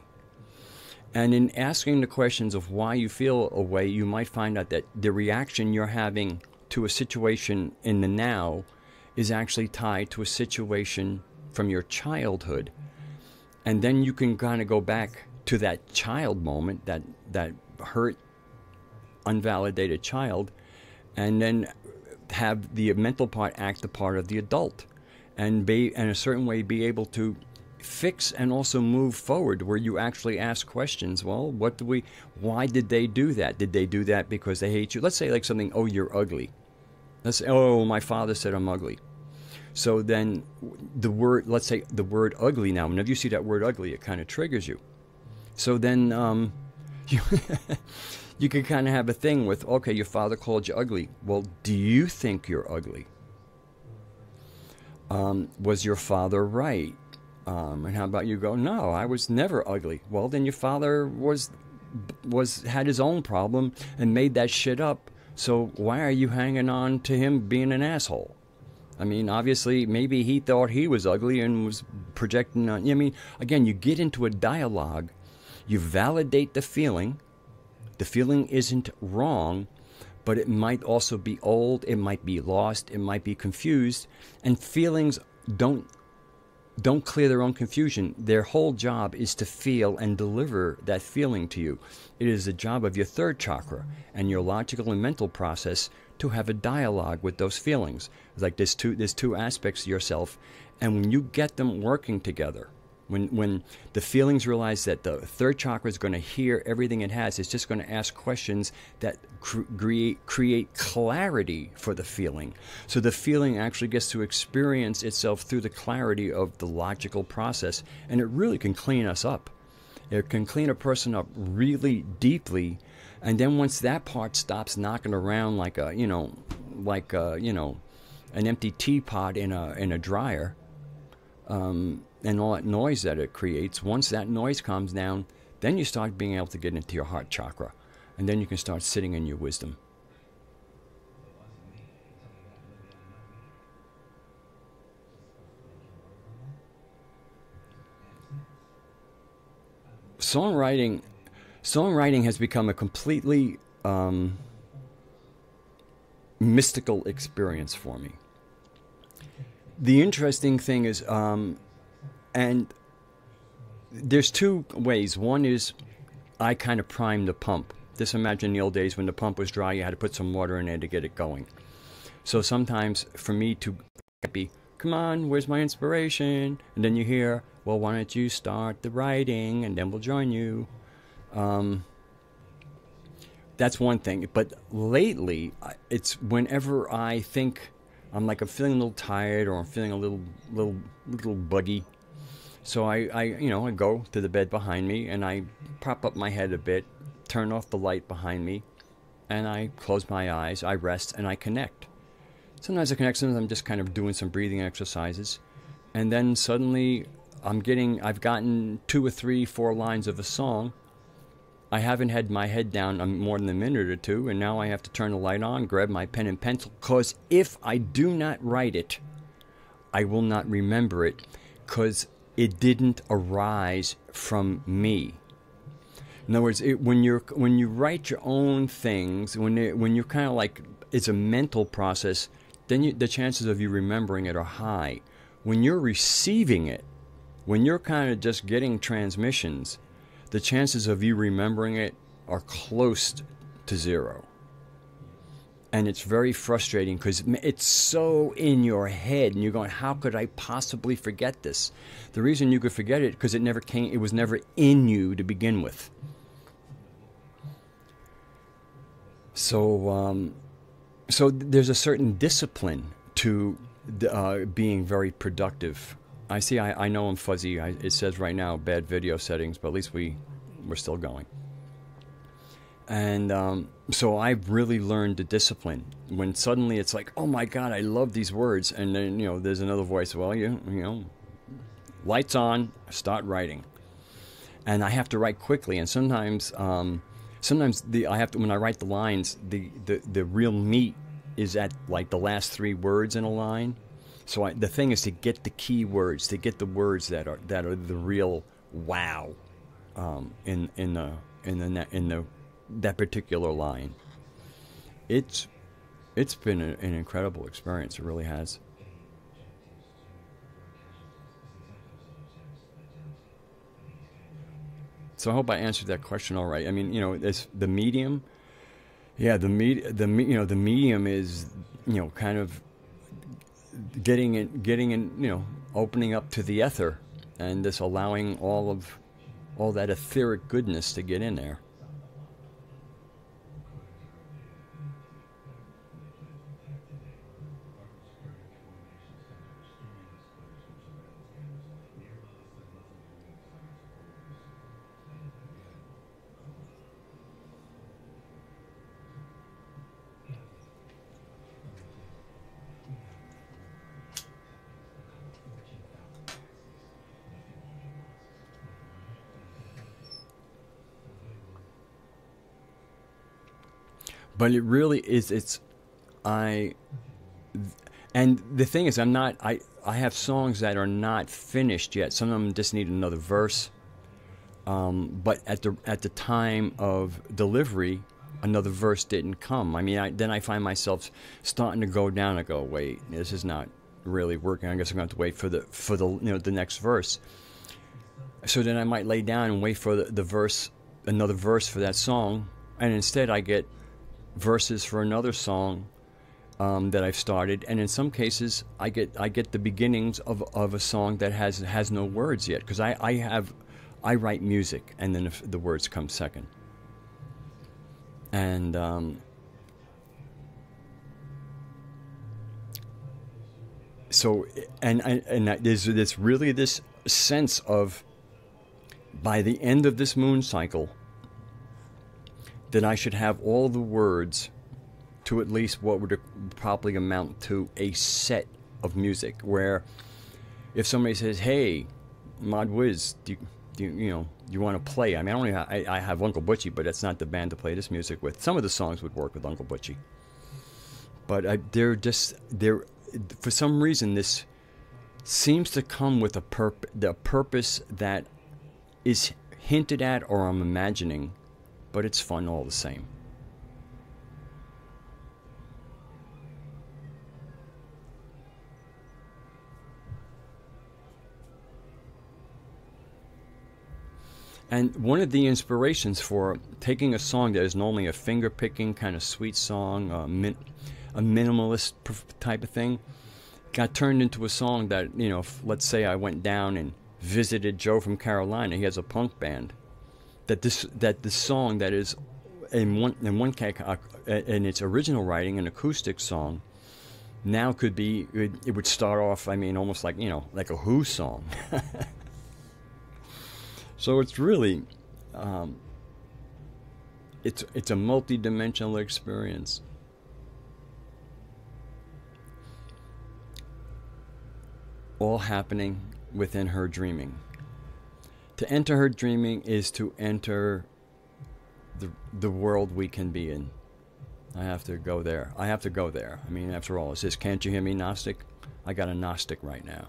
And in asking the questions of why you feel a way, you might find out that the reaction you're having to a situation in the now is actually tied to a situation from your childhood. And then you can kind of go back to that child moment, that hurt, unvalidated child, and then have the mental part act the part of the adult, and in a certain way be able to fix and also move forward, where you actually ask questions. Well, why did they do that? Did they do that because they hate you? Let's say like something, oh, you're ugly. Let's say, oh, my father said I'm ugly. So then let's say the word ugly now, whenever you see that word ugly, it kind of triggers you. So then you can kind of have a thing with, okay, your father called you ugly. Well, do you think you're ugly? Was your father right? And how about you go, no, I was never ugly. Well, then your father had his own problem and made that shit up. So why are you hanging on to him being an asshole? I mean, obviously, maybe he thought he was ugly and was projecting on. I mean, again, you get into a dialogue, you validate the feeling. The feeling isn't wrong, but it might also be old, it might be lost, it might be confused, and feelings don't clear their own confusion. Their whole job is to feel and deliver that feeling to you. It is the job of your third chakra and your logical and mental process to have a dialogue with those feelings. It's like there's two aspects of yourself, and when you get them working together, when the feelings realize that the third chakra is going to hear everything it has, it's just going to ask questions that create clarity for the feeling. So the feeling actually gets to experience itself through the clarity of the logical process, and it really can clean us up. It can clean a person up really deeply, and then once that part stops knocking around like an empty teapot in a dryer, and all that noise that it creates, once that noise calms down, then you start being able to get into your heart chakra. And then you can start sitting in your wisdom. Songwriting has become a completely mystical experience for me. The interesting thing is, and there's two ways. One is I kind of prime the pump. Just imagine the old days when the pump was dry, you had to put some water in there to get it going. So sometimes for me to be, come on, where's my inspiration? And then you hear, well, why don't you start the writing and then we'll join you. That's one thing. But lately, it's whenever I think I'm feeling a little tired, or I'm feeling a little buggy. So I go to the bed behind me and I prop up my head a bit, turn off the light behind me, and I close my eyes, I rest, and I connect. Sometimes I connect, sometimes I'm just kind of doing some breathing exercises, and then suddenly I've gotten 2 or 3, 4 lines of a song. I haven't had my head down more than a minute or two, and now I have to turn the light on, grab my pen and pencil, because if I do not write it, I will not remember it, because it didn't arise from me. In other words, when you write your own things, when you're kind of like, it's a mental process, then the chances of you remembering it are high. When you're receiving it, when you're kind of just getting transmissions, the chances of you remembering it are close to zero. And it's very frustrating because it's so in your head, and you're going, how could I possibly forget this? The reason you could forget it because it was never in you to begin with. So there's a certain discipline to being very productive. I know I'm fuzzy. It says right now bad video settings, but at least we're still going. And so I've really learned the discipline. When suddenly it's like, oh my God, I love these words, and then there's another voice. Well, lights on, start writing, and I have to write quickly. And sometimes when I write the lines, the real meat is at like the last 3 words in a line. So the thing is to get the key words, to get the words that are the real wow in that particular line. It's it's been an incredible experience. It really has. So I hope I answered that question all right. I mean, it's the medium. Yeah, the medium is, kind of getting in, opening up to the ether, and just allowing all that etheric goodness to get in there. But it really is. I, and the thing is, I have songs that are not finished yet. Some of them just need another verse. But at the time of delivery, another verse didn't come. I mean, then I find myself starting to go down. I go, wait, this is not really working. I guess I'm going to have to wait for the next verse. So then I might lay down and wait for the verse, another verse for that song, and instead I get verses for another song that I've started, and in some cases I get the beginnings of a song that has no words yet, because I write music, and then the words come second. And so there's really this sense of, by the end of this moon cycle, that I should have all the words to at least what would probably amount to a set of music, where if somebody says, hey, Mod Wiz, do you want to play? I mean, I have Uncle Butchie, but that's not the band to play this music with. Some of the songs would work with Uncle Butchie, but they're for some reason, this seems to come with the purpose that is hinted at, or I'm imagining, but it's fun all the same. And one of the inspirations for taking a song that is normally a finger-picking kind of sweet song, a minimalist type of thing, got turned into a song that, let's say I went down and visited Joe from Carolina. He has a punk band. That this song that is in its original writing, an acoustic song, now could be, it would start off, I mean, almost like, like a Who song. So it's really, it's a multi-dimensional experience. All happening within her dreaming. To enter her dreaming is to enter the world we can be in. I have to go there. I mean, after all, it says, can't you hear me, Gnostic? I got a Gnostic right now.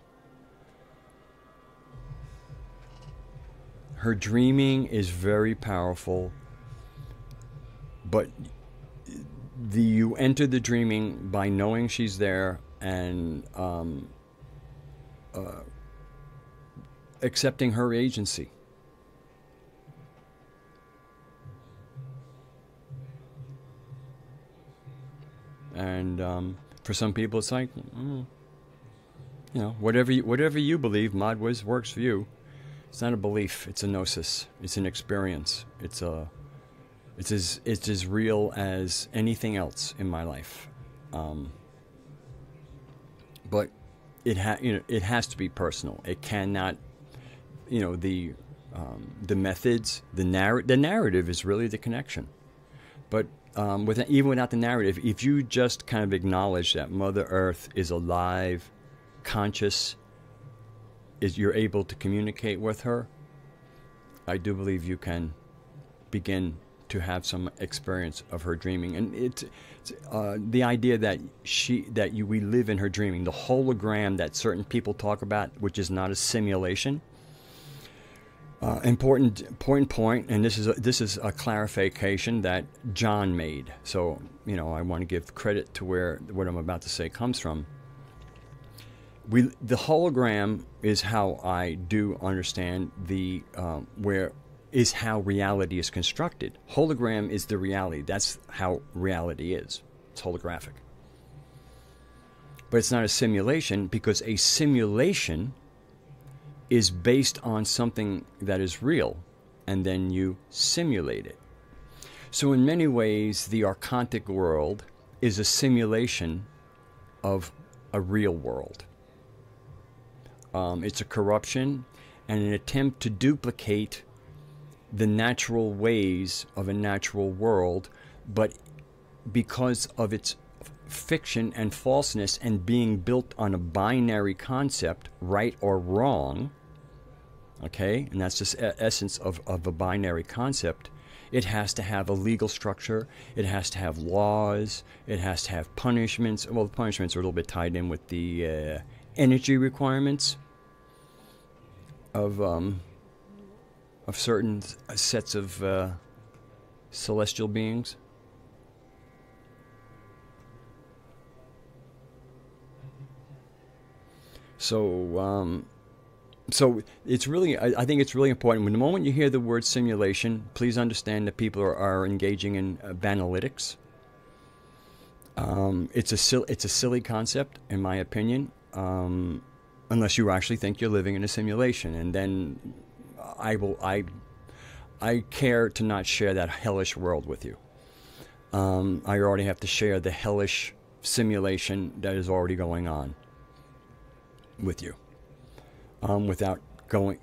Her dreaming is very powerful, but you enter the dreaming by knowing she's there and accepting her agency. And for some people, it's like, whatever you believe, Mod Wiz works for you. It's not a belief. It's a gnosis. It's an experience. It's as real as anything else in my life. But it has to be personal. It cannot, the methods, the narrative is really the connection. But even without the narrative, if you just kind of acknowledge that Mother Earth is alive, conscious, you're able to communicate with her, I do believe you can begin to have some experience of her dreaming. And it's the idea that we live in her dreaming, the hologram that certain people talk about, which is not a simulation. Important point, and this is a clarification that John made. So I want to give credit to where what I'm about to say comes from. The hologram is how I do understand the where is how reality is constructed. Hologram is the reality. That's how reality is. It's holographic. But it's not a simulation, because a simulation is based on something that is real, and then you simulate it. So in many ways, the archontic world is a simulation of a real world. It's a corruption and an attempt to duplicate the natural ways of a natural world, but because of its fiction and falseness and being built on a binary concept, right or wrong, okay, and that's just essence of a binary concept, it has to have a legal structure, it has to have laws, it has to have punishments. Well, the punishments are a little bit tied in with the energy requirements of certain sets of celestial beings. So it's really, I think it's really important. When the moment you hear the word simulation, please understand that people are engaging in banalytics. It's a silly concept, in my opinion, unless you actually think you're living in a simulation, and then I care to not share that hellish world with you. I already have to share the hellish simulation that is already going on with you, without going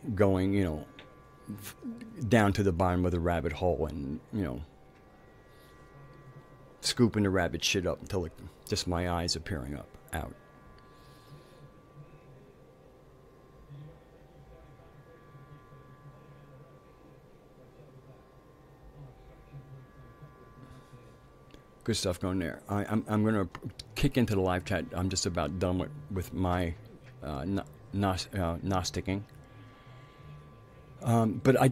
down to the bottom of the rabbit hole and scooping the rabbit shit up until just my eyes are peering out. Good stuff going there. I'm going to kick into the live chat. I'm just about done with my Gnosticing. But I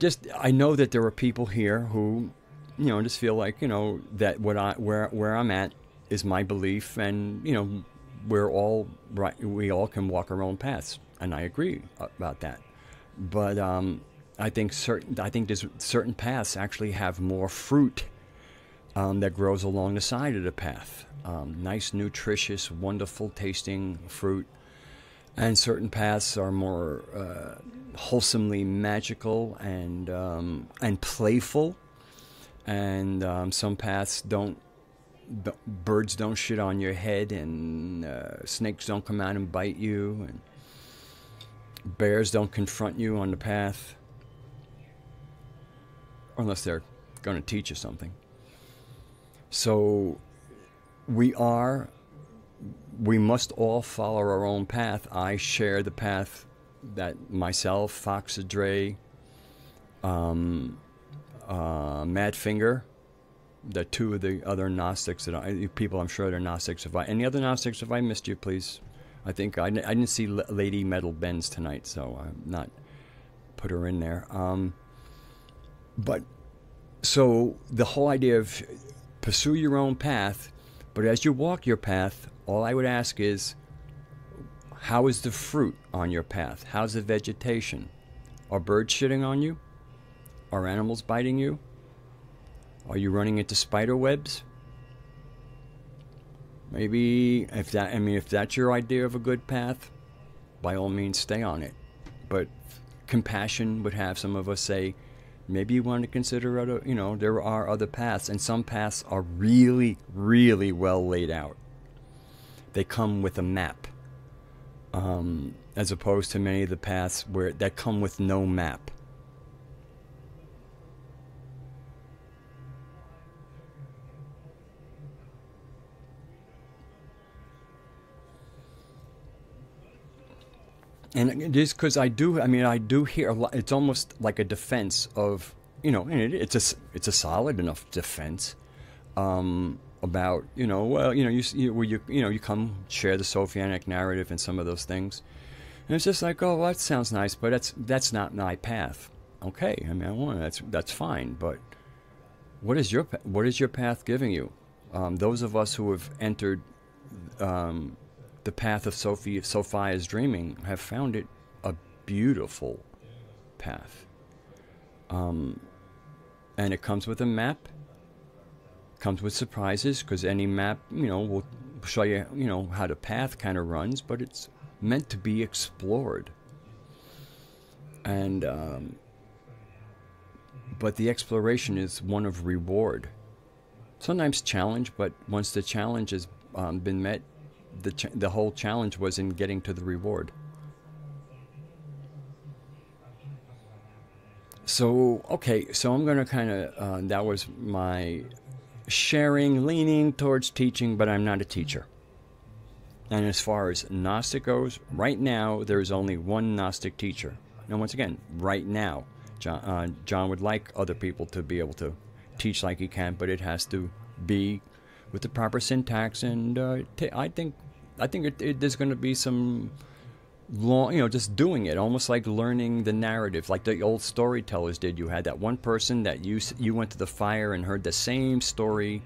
know that there are people here who, just feel like, that where I'm at is my belief, and, we're all right. We all can walk our own paths. And I agree about that. But, I think there's certain paths actually have more fruit, that grows along the side of the path. Nice, nutritious, wonderful tasting fruit. And certain paths are more wholesomely magical and playful. And some paths birds don't shit on your head, and snakes don't come out and bite you, and bears don't confront you on the path, unless they're going to teach you something. So we must all follow our own path. I share the path that myself, Fox Dre, Madfinger, the two of the other Gnostics people, I'm sure they're Gnostics. Any other Gnostics, if I missed you, please. I think I didn't see Lady Metal Benz tonight, so I'm not put her in there. But so the whole idea of pursue your own path, but as you walk your path, all I would ask is, how is the fruit on your path? How's the vegetation? Are birds shitting on you? Are animals biting you? Are you running into spider webs? Maybe if that's your idea of a good path, by all means stay on it. But compassion would have some of us say, maybe you want to consider other, there are other paths, and some paths are really, really well laid out. They come with a map, as opposed to many of the paths that come with no map. And just because I do hear a lot. It's almost like a defense of, and it's a solid enough defense, about, you come share the Sophianic narrative and some of those things, and it's just like, oh, well, that sounds nice, but that's not my path. Okay, I mean, I want that's fine, but what is your path giving you? Those of us who have entered the path of Sophia's dreaming have found it a beautiful path. And it comes with a map, comes with surprises, because any map, will show you, how the path kind of runs, but it's meant to be explored. And, but the exploration is one of reward. Sometimes challenge, but once the challenge has been met, the whole challenge was in getting to the reward. So, okay, so I'm going to kind of, that was my sharing, leaning towards teaching, but I'm not a teacher. And as far as Gnostic goes, right now, there's only one Gnostic teacher. And once again, right now, John would like other people to be able to teach like he can, but it has to be with the proper syntax. And I think there's going to be some long, just doing it, almost like learning the narrative, like the old storytellers did. You had that one person that you went to the fire and heard the same story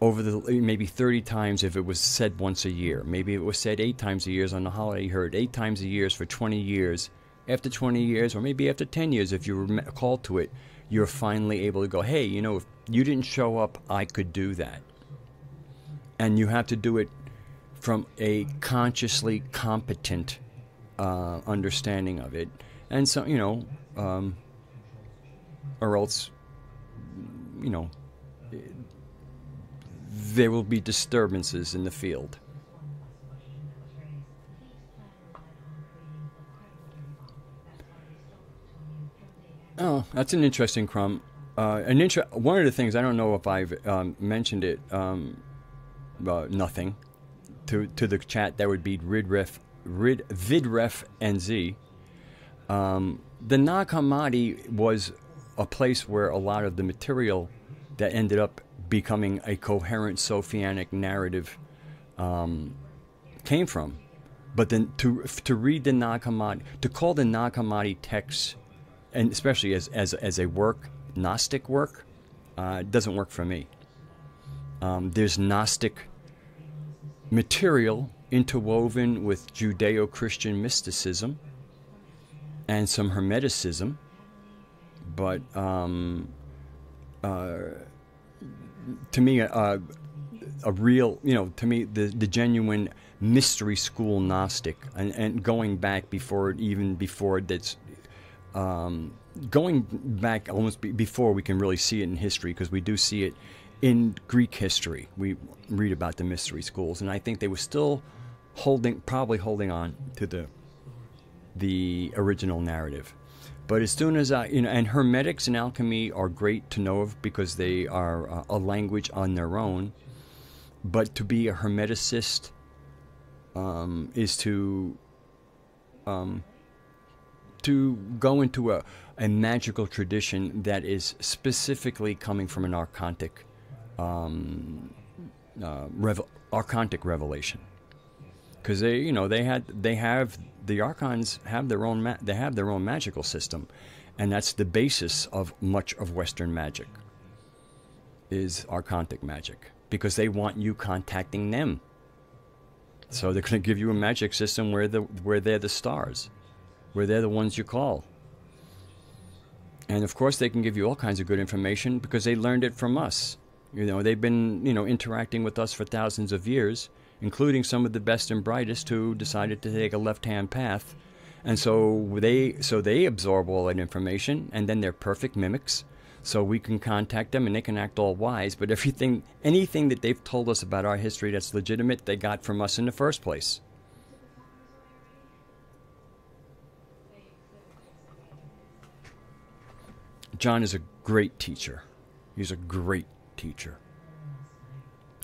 over maybe 30 times if it was said once a year. Maybe it was said 8 times a year on the holiday. You heard 8 times a year for 20 years. After 20 years, or maybe after 10 years, if you were called to it, you're finally able to go, hey, if you didn't show up, I could do that. And you have to do it from a consciously competent understanding of it. And so, or else, there will be disturbances in the field. Oh, that's an interesting crumb. One of the things, I don't know if I've mentioned it, nothing, to the chat, that would be vidref NZ. The Nag Hammadi was a place where a lot of the material that ended up becoming a coherent Sophianic narrative came from. But then to read the Nag Hammadi, to call the Nag Hammadi texts, and especially as a work, Gnostic work, doesn't work for me. There's Gnostic material interwoven with Judeo-Christian mysticism and some Hermeticism, but to me, a real, to me, the genuine mystery school Gnostic, and going back before that's, going back almost before we can really see it in history, because we do see it in Greek history. We read about the mystery schools, and I think they were still probably holding on to the original narrative. But as soon as and Hermetics and alchemy are great to know of because they are a language on their own. But to be a Hermeticist is to go into a magical tradition that is specifically coming from an archontic archontic revelation, because the archons have their own magical system, and that's the basis of much of Western magic, is archontic magic, because they want you contacting them. So they're going to give you a magic system where they're the stars, where they're the ones you call. And of course they can give you all kinds of good information because they learned it from us. They've been, interacting with us for thousands of years, including some of the best and brightest who decided to take a left-hand path. And so they absorb all that information, and then they're perfect mimics. So we can contact them and they can act all wise, but anything that they've told us about our history that's legitimate, they got from us in the first place. John is a great teacher. He's a great teacher.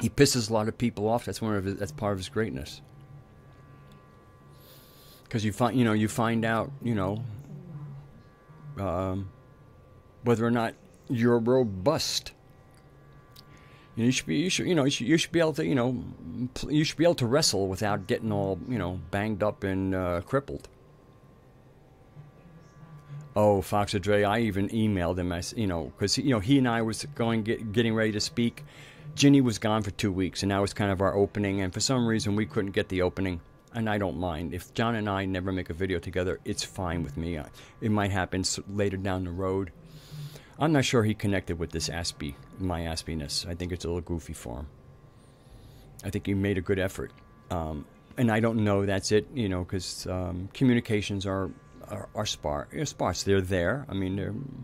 He pisses a lot of people off. That's part of his greatness. Because you find out, whether or not you're robust. You should be able to wrestle without getting all banged up and crippled. Oh, Fox or Dre, I even emailed him, as because he and I was getting ready to speak. Ginny was gone for 2 weeks, and that was kind of our opening. And for some reason, we couldn't get the opening. And I don't mind if John and I never make a video together. It's fine with me. It might happen later down the road. I'm not sure he connected with this my Aspiness. I think it's a little goofy for him. I think he made a good effort. And I don't know that's it, because communications are sparse. They're there. I mean,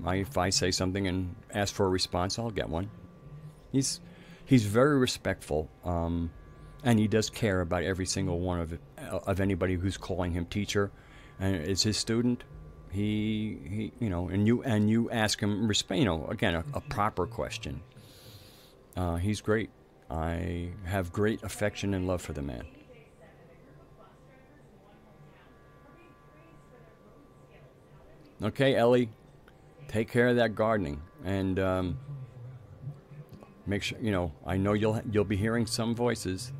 if I say something and ask for a response, I'll get one. He's very respectful, and he does care about every single one of anybody who's calling him teacher, and is his student. He and you ask him again a proper question. He's great. I have great affection and love for the man. Okay, Ellie, take care of that gardening, and make sure I know you'll be hearing some voices,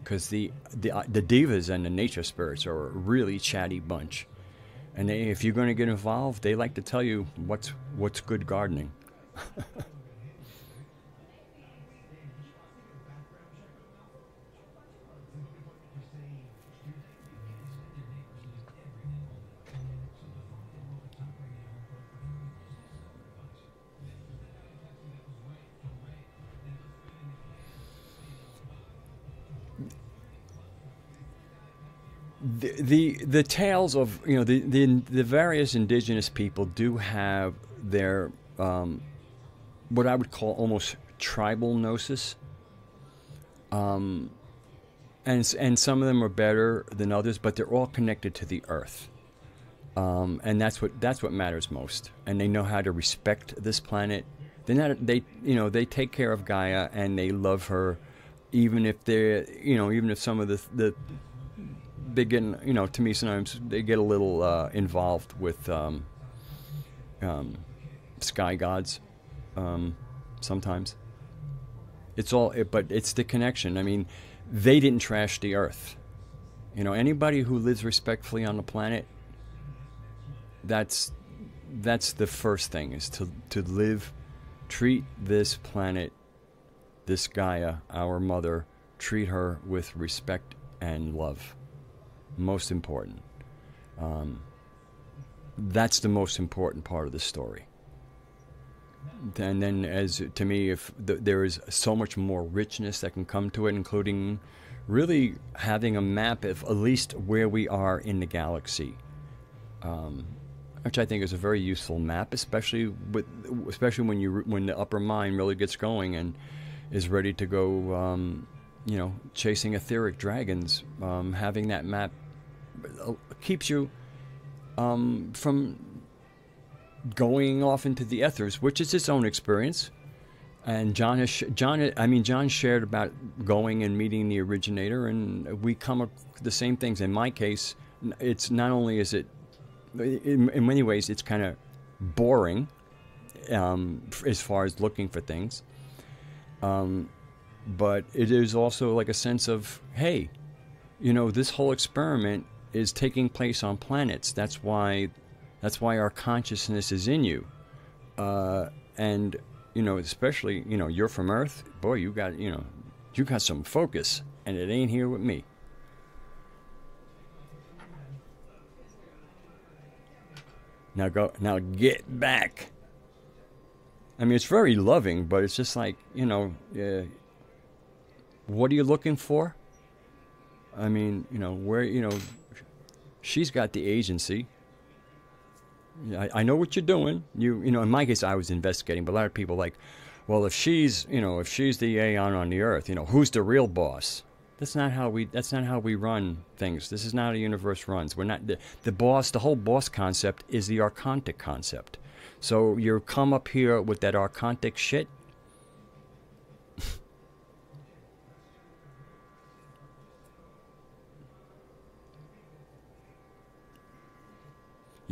because the divas and the nature spirits are a really chatty bunch, and if you're going to get involved, they like to tell you what's good gardening. The tales of the various indigenous people do have their what I would call almost tribal gnosis, and some of them are better than others, but they're all connected to the earth, and that's what matters most. And they know how to respect this planet. They take care of Gaia and they love her, even if even if some of the they get, to me sometimes they get a little involved with sky gods. Sometimes but it's the connection. I mean, they didn't trash the earth. Anybody who lives respectfully on the planet, that's the first thing, is to treat this planet, this Gaia, our mother, treat her with respect and love. Most important. That's the most important part of the story. And then, as to me, if there is so much more richness that can come to it, including really having a map of at least where we are in the galaxy, which I think is a very useful map, especially when the upper mind really gets going and is ready to go, chasing etheric dragons. Having that map keeps you from going off into the ethers, which is its own experience. And John shared about going and meeting the originator, and we come up the same things. In my case, it's not only is it in many ways it's kind of boring as far as looking for things, but it is also like a sense of, hey, this whole experiment is taking place on planets. That's why our consciousness is in you, and especially you're from Earth. Boy, you got some focus, and it ain't here with me. Now get back. I mean, it's very loving, but it's just like, what are you looking for? I mean, where, she's got the agency. I know what you're doing. In my case, I was investigating, but a lot of people like, well, if she's the Aeon on the Earth, who's the real boss? That's not how we run things. This is not how the universe runs. We're not the boss. The whole boss concept is the archontic concept. So you come up here with that archontic shit.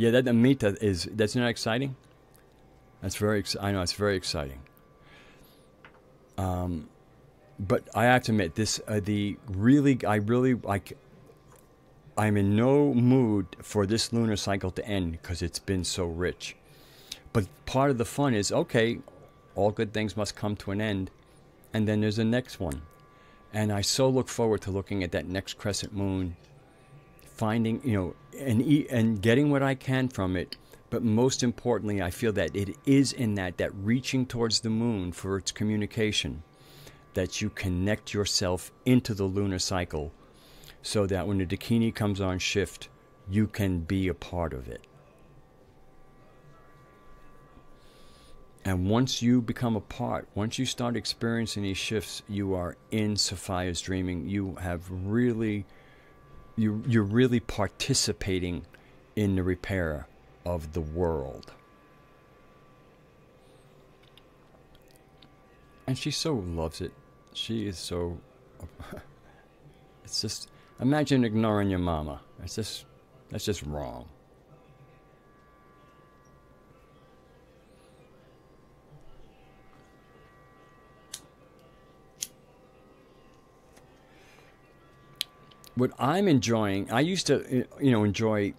Yeah, that Amita that's not exciting. I know it's very exciting. But I have to admit, this I really like I'm in no mood for this lunar cycle to end because it's been so rich. But part of the fun is, okay, all good things must come to an end, and then there's a next one. And I so look forward to looking at that next crescent moon, finding, and getting what I can from it. But most importantly, I feel that it is in that reaching towards the moon for its communication, that you connect yourself into the lunar cycle so that when the Dakini comes on shift, you can be a part of it. And once you become a part, once you start experiencing these shifts, you are in Sophia's dreaming. You have really, you're really participating in the repair of the world. And she so loves it. She is so, it's just, imagine ignoring your mama. That's just wrong. What I'm enjoying, I used to, enjoy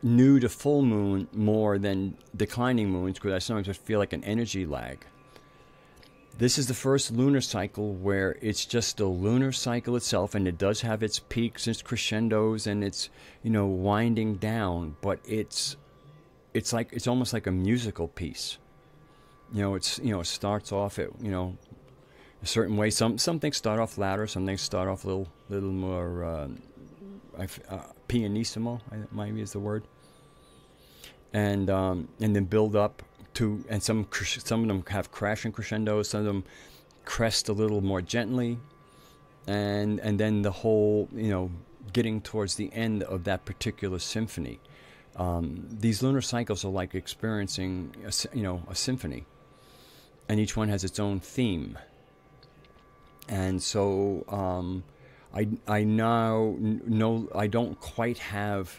new to full moon more than declining moons because I sometimes just feel like an energy lag. This is the first lunar cycle where it's just the lunar cycle itself, and it does have its peaks, its crescendos, and it's, winding down, but it's almost like a musical piece. It starts off at, a certain way. Some things start off louder, some things start off a little more pianissimo, maybe is the word, and then build up to, and some of them have crashing crescendos, some of them crest a little more gently, and then the whole, getting towards the end of that particular symphony. These lunar cycles are like experiencing a symphony, and each one has its own theme. And so I now know I don't quite have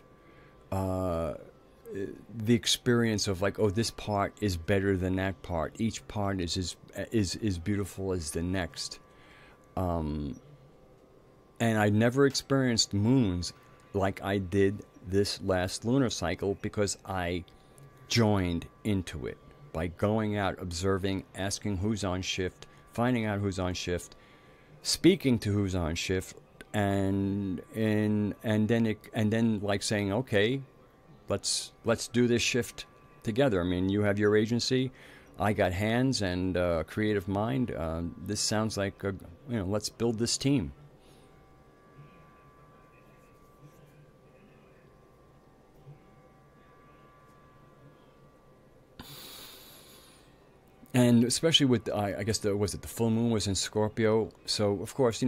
the experience of like, oh, this part is better than that part. Each part is beautiful as the next. And I never experienced moons like I did this last lunar cycle because I joined into it by going out, observing, asking who's on shift, finding out who's on shift, speaking to who's on shift, and then like saying, okay, let's do this shift together. I mean, you have your agency, I got hands and creative mind. This sounds like let's build this team. And especially with, I guess the full moon was in Scorpio, so of course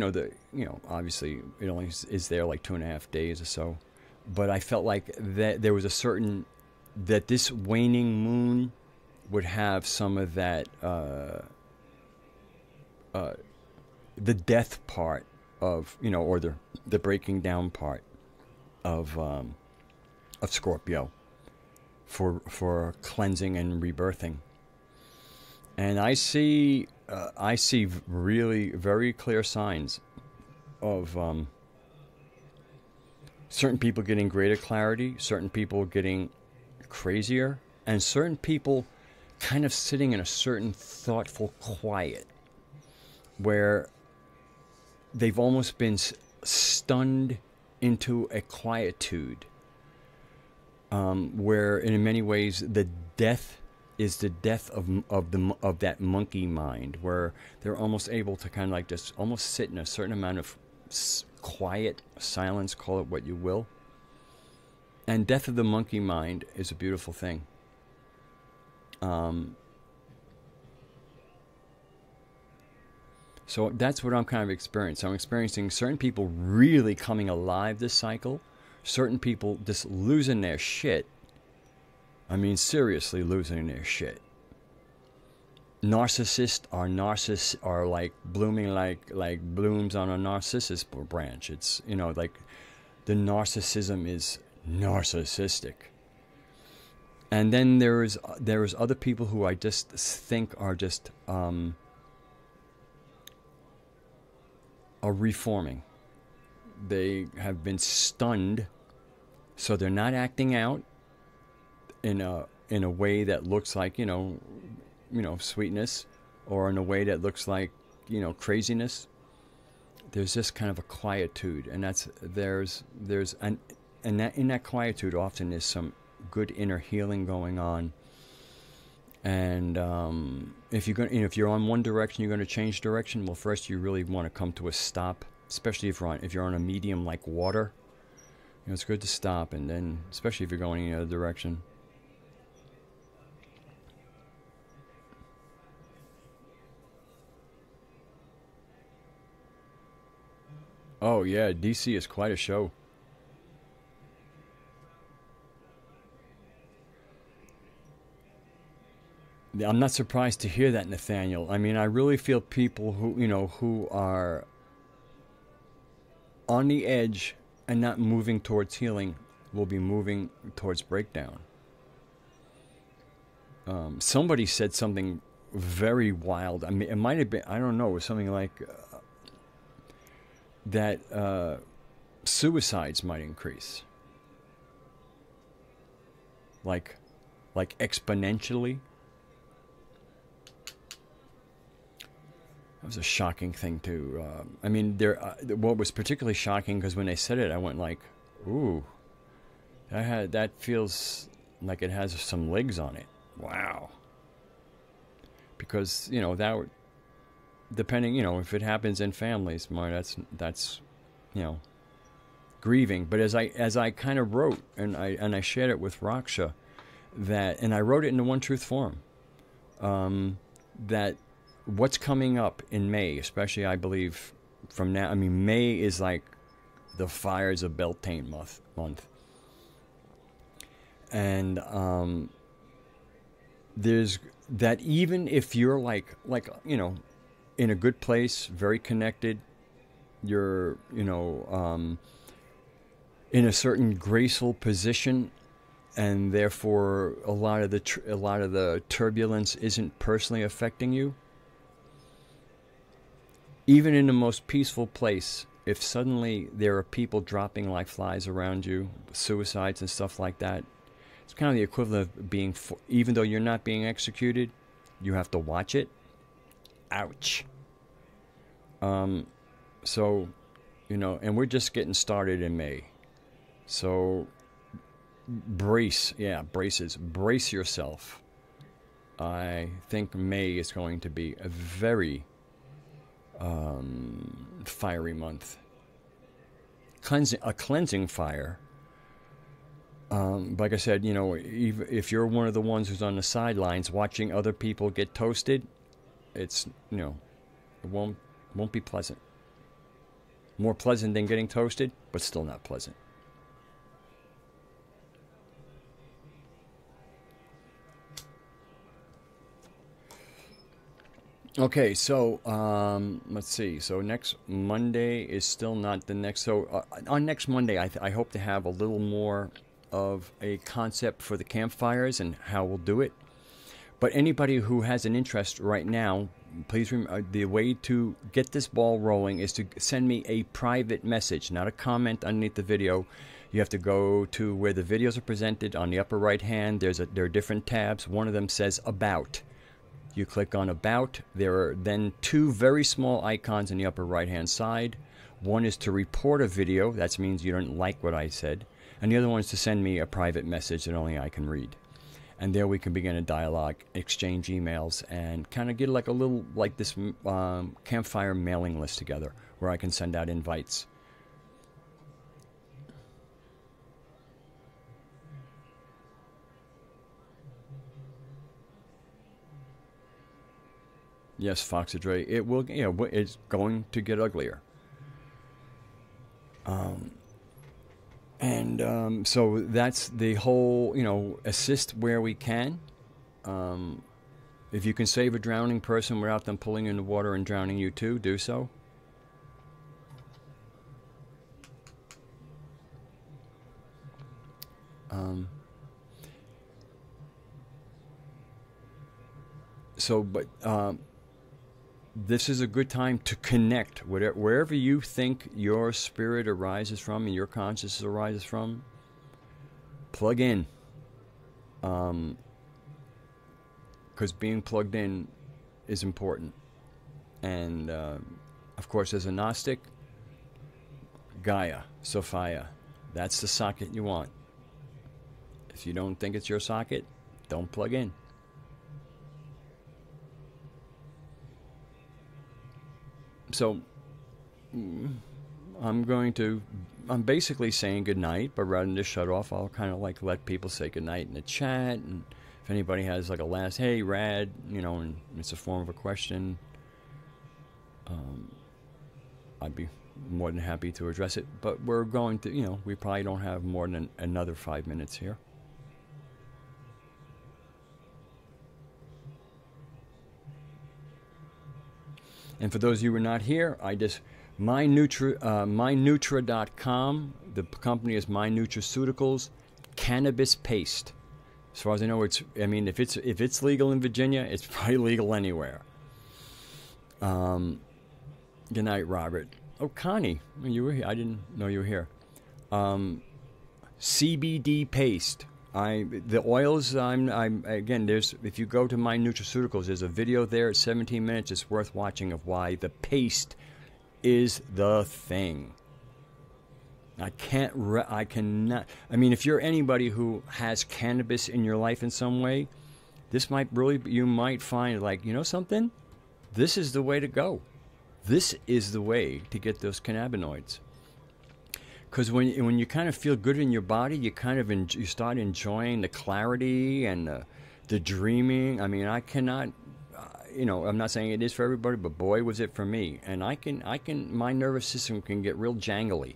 obviously it only is there like 2.5 days or so, but I felt like that there was that this waning moon would have some of that the death part of or the breaking down part of Scorpio for cleansing and rebirthing. And I see really very clear signs of certain people getting greater clarity, certain people getting crazier, and certain people kind of sitting in a certain thoughtful quiet where they've almost been stunned into a quietude, where in many ways the death is the death of that monkey mind, where they're almost able to kind of like just almost sit in a certain amount of quiet silence, call it what you will. And death of the monkey mind is a beautiful thing. So that's what I'm kind of experiencing. I'm experiencing certain people really coming alive this cycle, certain people just losing their shit. I mean, seriously losing their shit. Narcissists are like blooming like blooms on a narcissus branch. It's, like the narcissism is narcissistic. And then there's other people who I just think are just are reforming. they have been stunned, so they're not acting out in a way that looks like, sweetness, or in a way that looks like, craziness. There's just kind of a quietude, and in that quietude often is some good inner healing going on. And if you're on one direction, you're going to change direction. Well, first you really want to come to a stop, especially if you're on a medium like water. It's good to stop, and then especially if you're going in the other direction. Oh yeah, DC is quite a show. I'm not surprised to hear that, Nathaniel. I mean, I really feel people who are on the edge and not moving towards healing will be moving towards breakdown. Somebody said something very wild. I mean, it might have been, I don't know, it was something like that suicides might increase. Like exponentially. That was a shocking thing too. I mean, what was particularly shocking, because when they said it, I went like, "Ooh, that feels like it has some legs on it." Wow. Because that, depending, if it happens in families, that's grieving. But as I kind of wrote, and I shared it with Raksha, and I wrote it in the One Truth Forum, that what's coming up in May, especially I believe from now. I mean, May is like the fires of Beltane month, and there's that, even if you're like in a good place, very connected, you're in a certain graceful position, and therefore a lot of the turbulence isn't personally affecting you. Even in the most peaceful place, if suddenly there are people dropping like flies around you, suicides and stuff like that, it's kind of the equivalent of being, even though you're not being executed, you have to watch it. Ouch. So, and we're just getting started in May. So, brace yourself. I think May is going to be a very fiery month. A cleansing fire. Like I said, if you're one of the ones who's on the sidelines watching other people get toasted, it's, it won't be pleasant. More pleasant than getting toasted, but still not pleasant. Okay, so let's see. So next Monday is still not the next. So on next Monday, I hope to have a little more of a concept for the campfires and how we'll do it. But anybody who has an interest right now, please remember, the way to get this ball rolling is to send me a private message, not a comment underneath the video. You have to go to where the videos are presented on the upper right hand. There are different tabs. One of them says About. You click on About. There are then two very small icons in the upper right hand side. One is to report a video. That means you don't like what I said. And the other one is to send me a private message that only I can read. And there we can begin a dialogue, exchange emails, and kind of get like a little, like this campfire mailing list together where I can send out invites. Yes, Foxadre, it will, it's going to get uglier. So that's the whole, assist where we can. If you can save a drowning person without them pulling you in the water and drowning you too, do so. this is a good time to connect. Wherever you think your spirit arises from and your consciousness arises from, plug in. Because being plugged in is important. And, of course, as a Gnostic, Gaia, Sophia, that's the socket you want. If you don't think it's your socket, don't plug in. So, I'm basically saying goodnight, but rather than just shut off, I'll kind of like let people say goodnight in the chat, and if anybody has like a last, hey, rad, and it's a form of a question, I'd be more than happy to address it. But we're going to, we probably don't have more than another 5 minutes here. And for those of you who are not here, mynutra.com, the company is My Nutraceuticals, cannabis paste. As far as I know, if it's legal in Virginia, it's probably legal anywhere. Good night, Robert. Oh, Connie, you were here. I didn't know you were here. CBD paste. The oils. Again. If you go to My Nutraceuticals, there's a video there. It's 17 minutes. It's worth watching of why the paste is the thing. I cannot. If you're anybody who has cannabis in your life in some way, this might really. You might find something. This is the way to go. This is the way to get those cannabinoids. Because when you kind of feel good in your body, you kind of you start enjoying the clarity and the dreaming. I cannot, I'm not saying it is for everybody, but boy, was it for me. And my nervous system can get real jangly.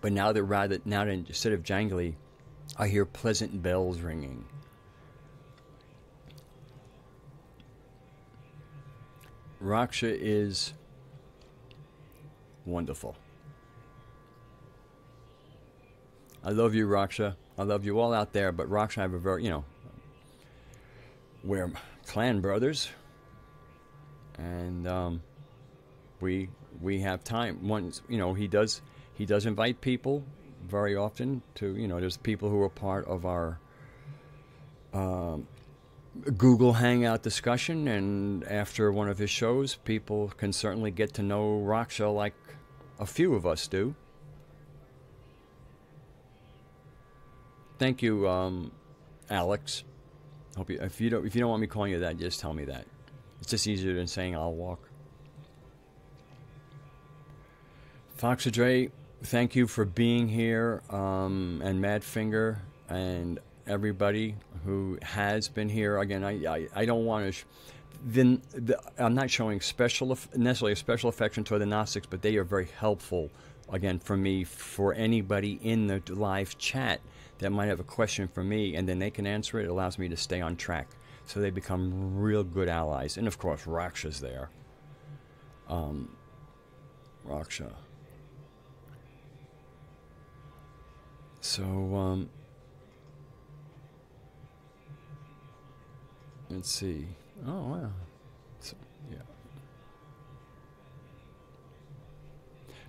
But now that instead of jangly, I hear pleasant bells ringing. Raksha is wonderful. I love you, Raksha. I love you all out there, but Raksha, I have a very, we're clan brothers, and we have time. Once, he does invite people very often to, there's people who are part of our Google Hangout discussion, and after one of his shows, people can certainly get to know Raksha like a few of us do. Thank you, Alex. Hope you, if you don't want me calling you that, just tell me that. It's just easier than saying I'll walk. Foxadre, thank you for being here, and Madfinger, and everybody who has been here. Again, I don't want to. I'm not showing necessarily a special affection toward the Gnostics, but they are very helpful. Again, for me, for anybody in the live chat that might have a question for me, and then they can answer it. It allows me to stay on track, so they become real good allies. And of course, Raksha's there. Raksha. So let's see. Oh, wow. So, yeah.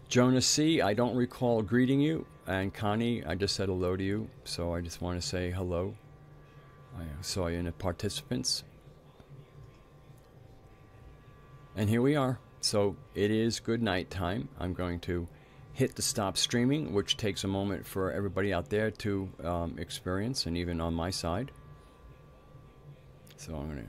Jonas C., I don't recall greeting you. And Connie, I just said hello to you. So I just want to say hello. I saw you in the participants. And here we are. So it is good night time. I'm going to hit the stop streaming, which takes a moment for everybody out there to experience, and even on my side. So I'm going to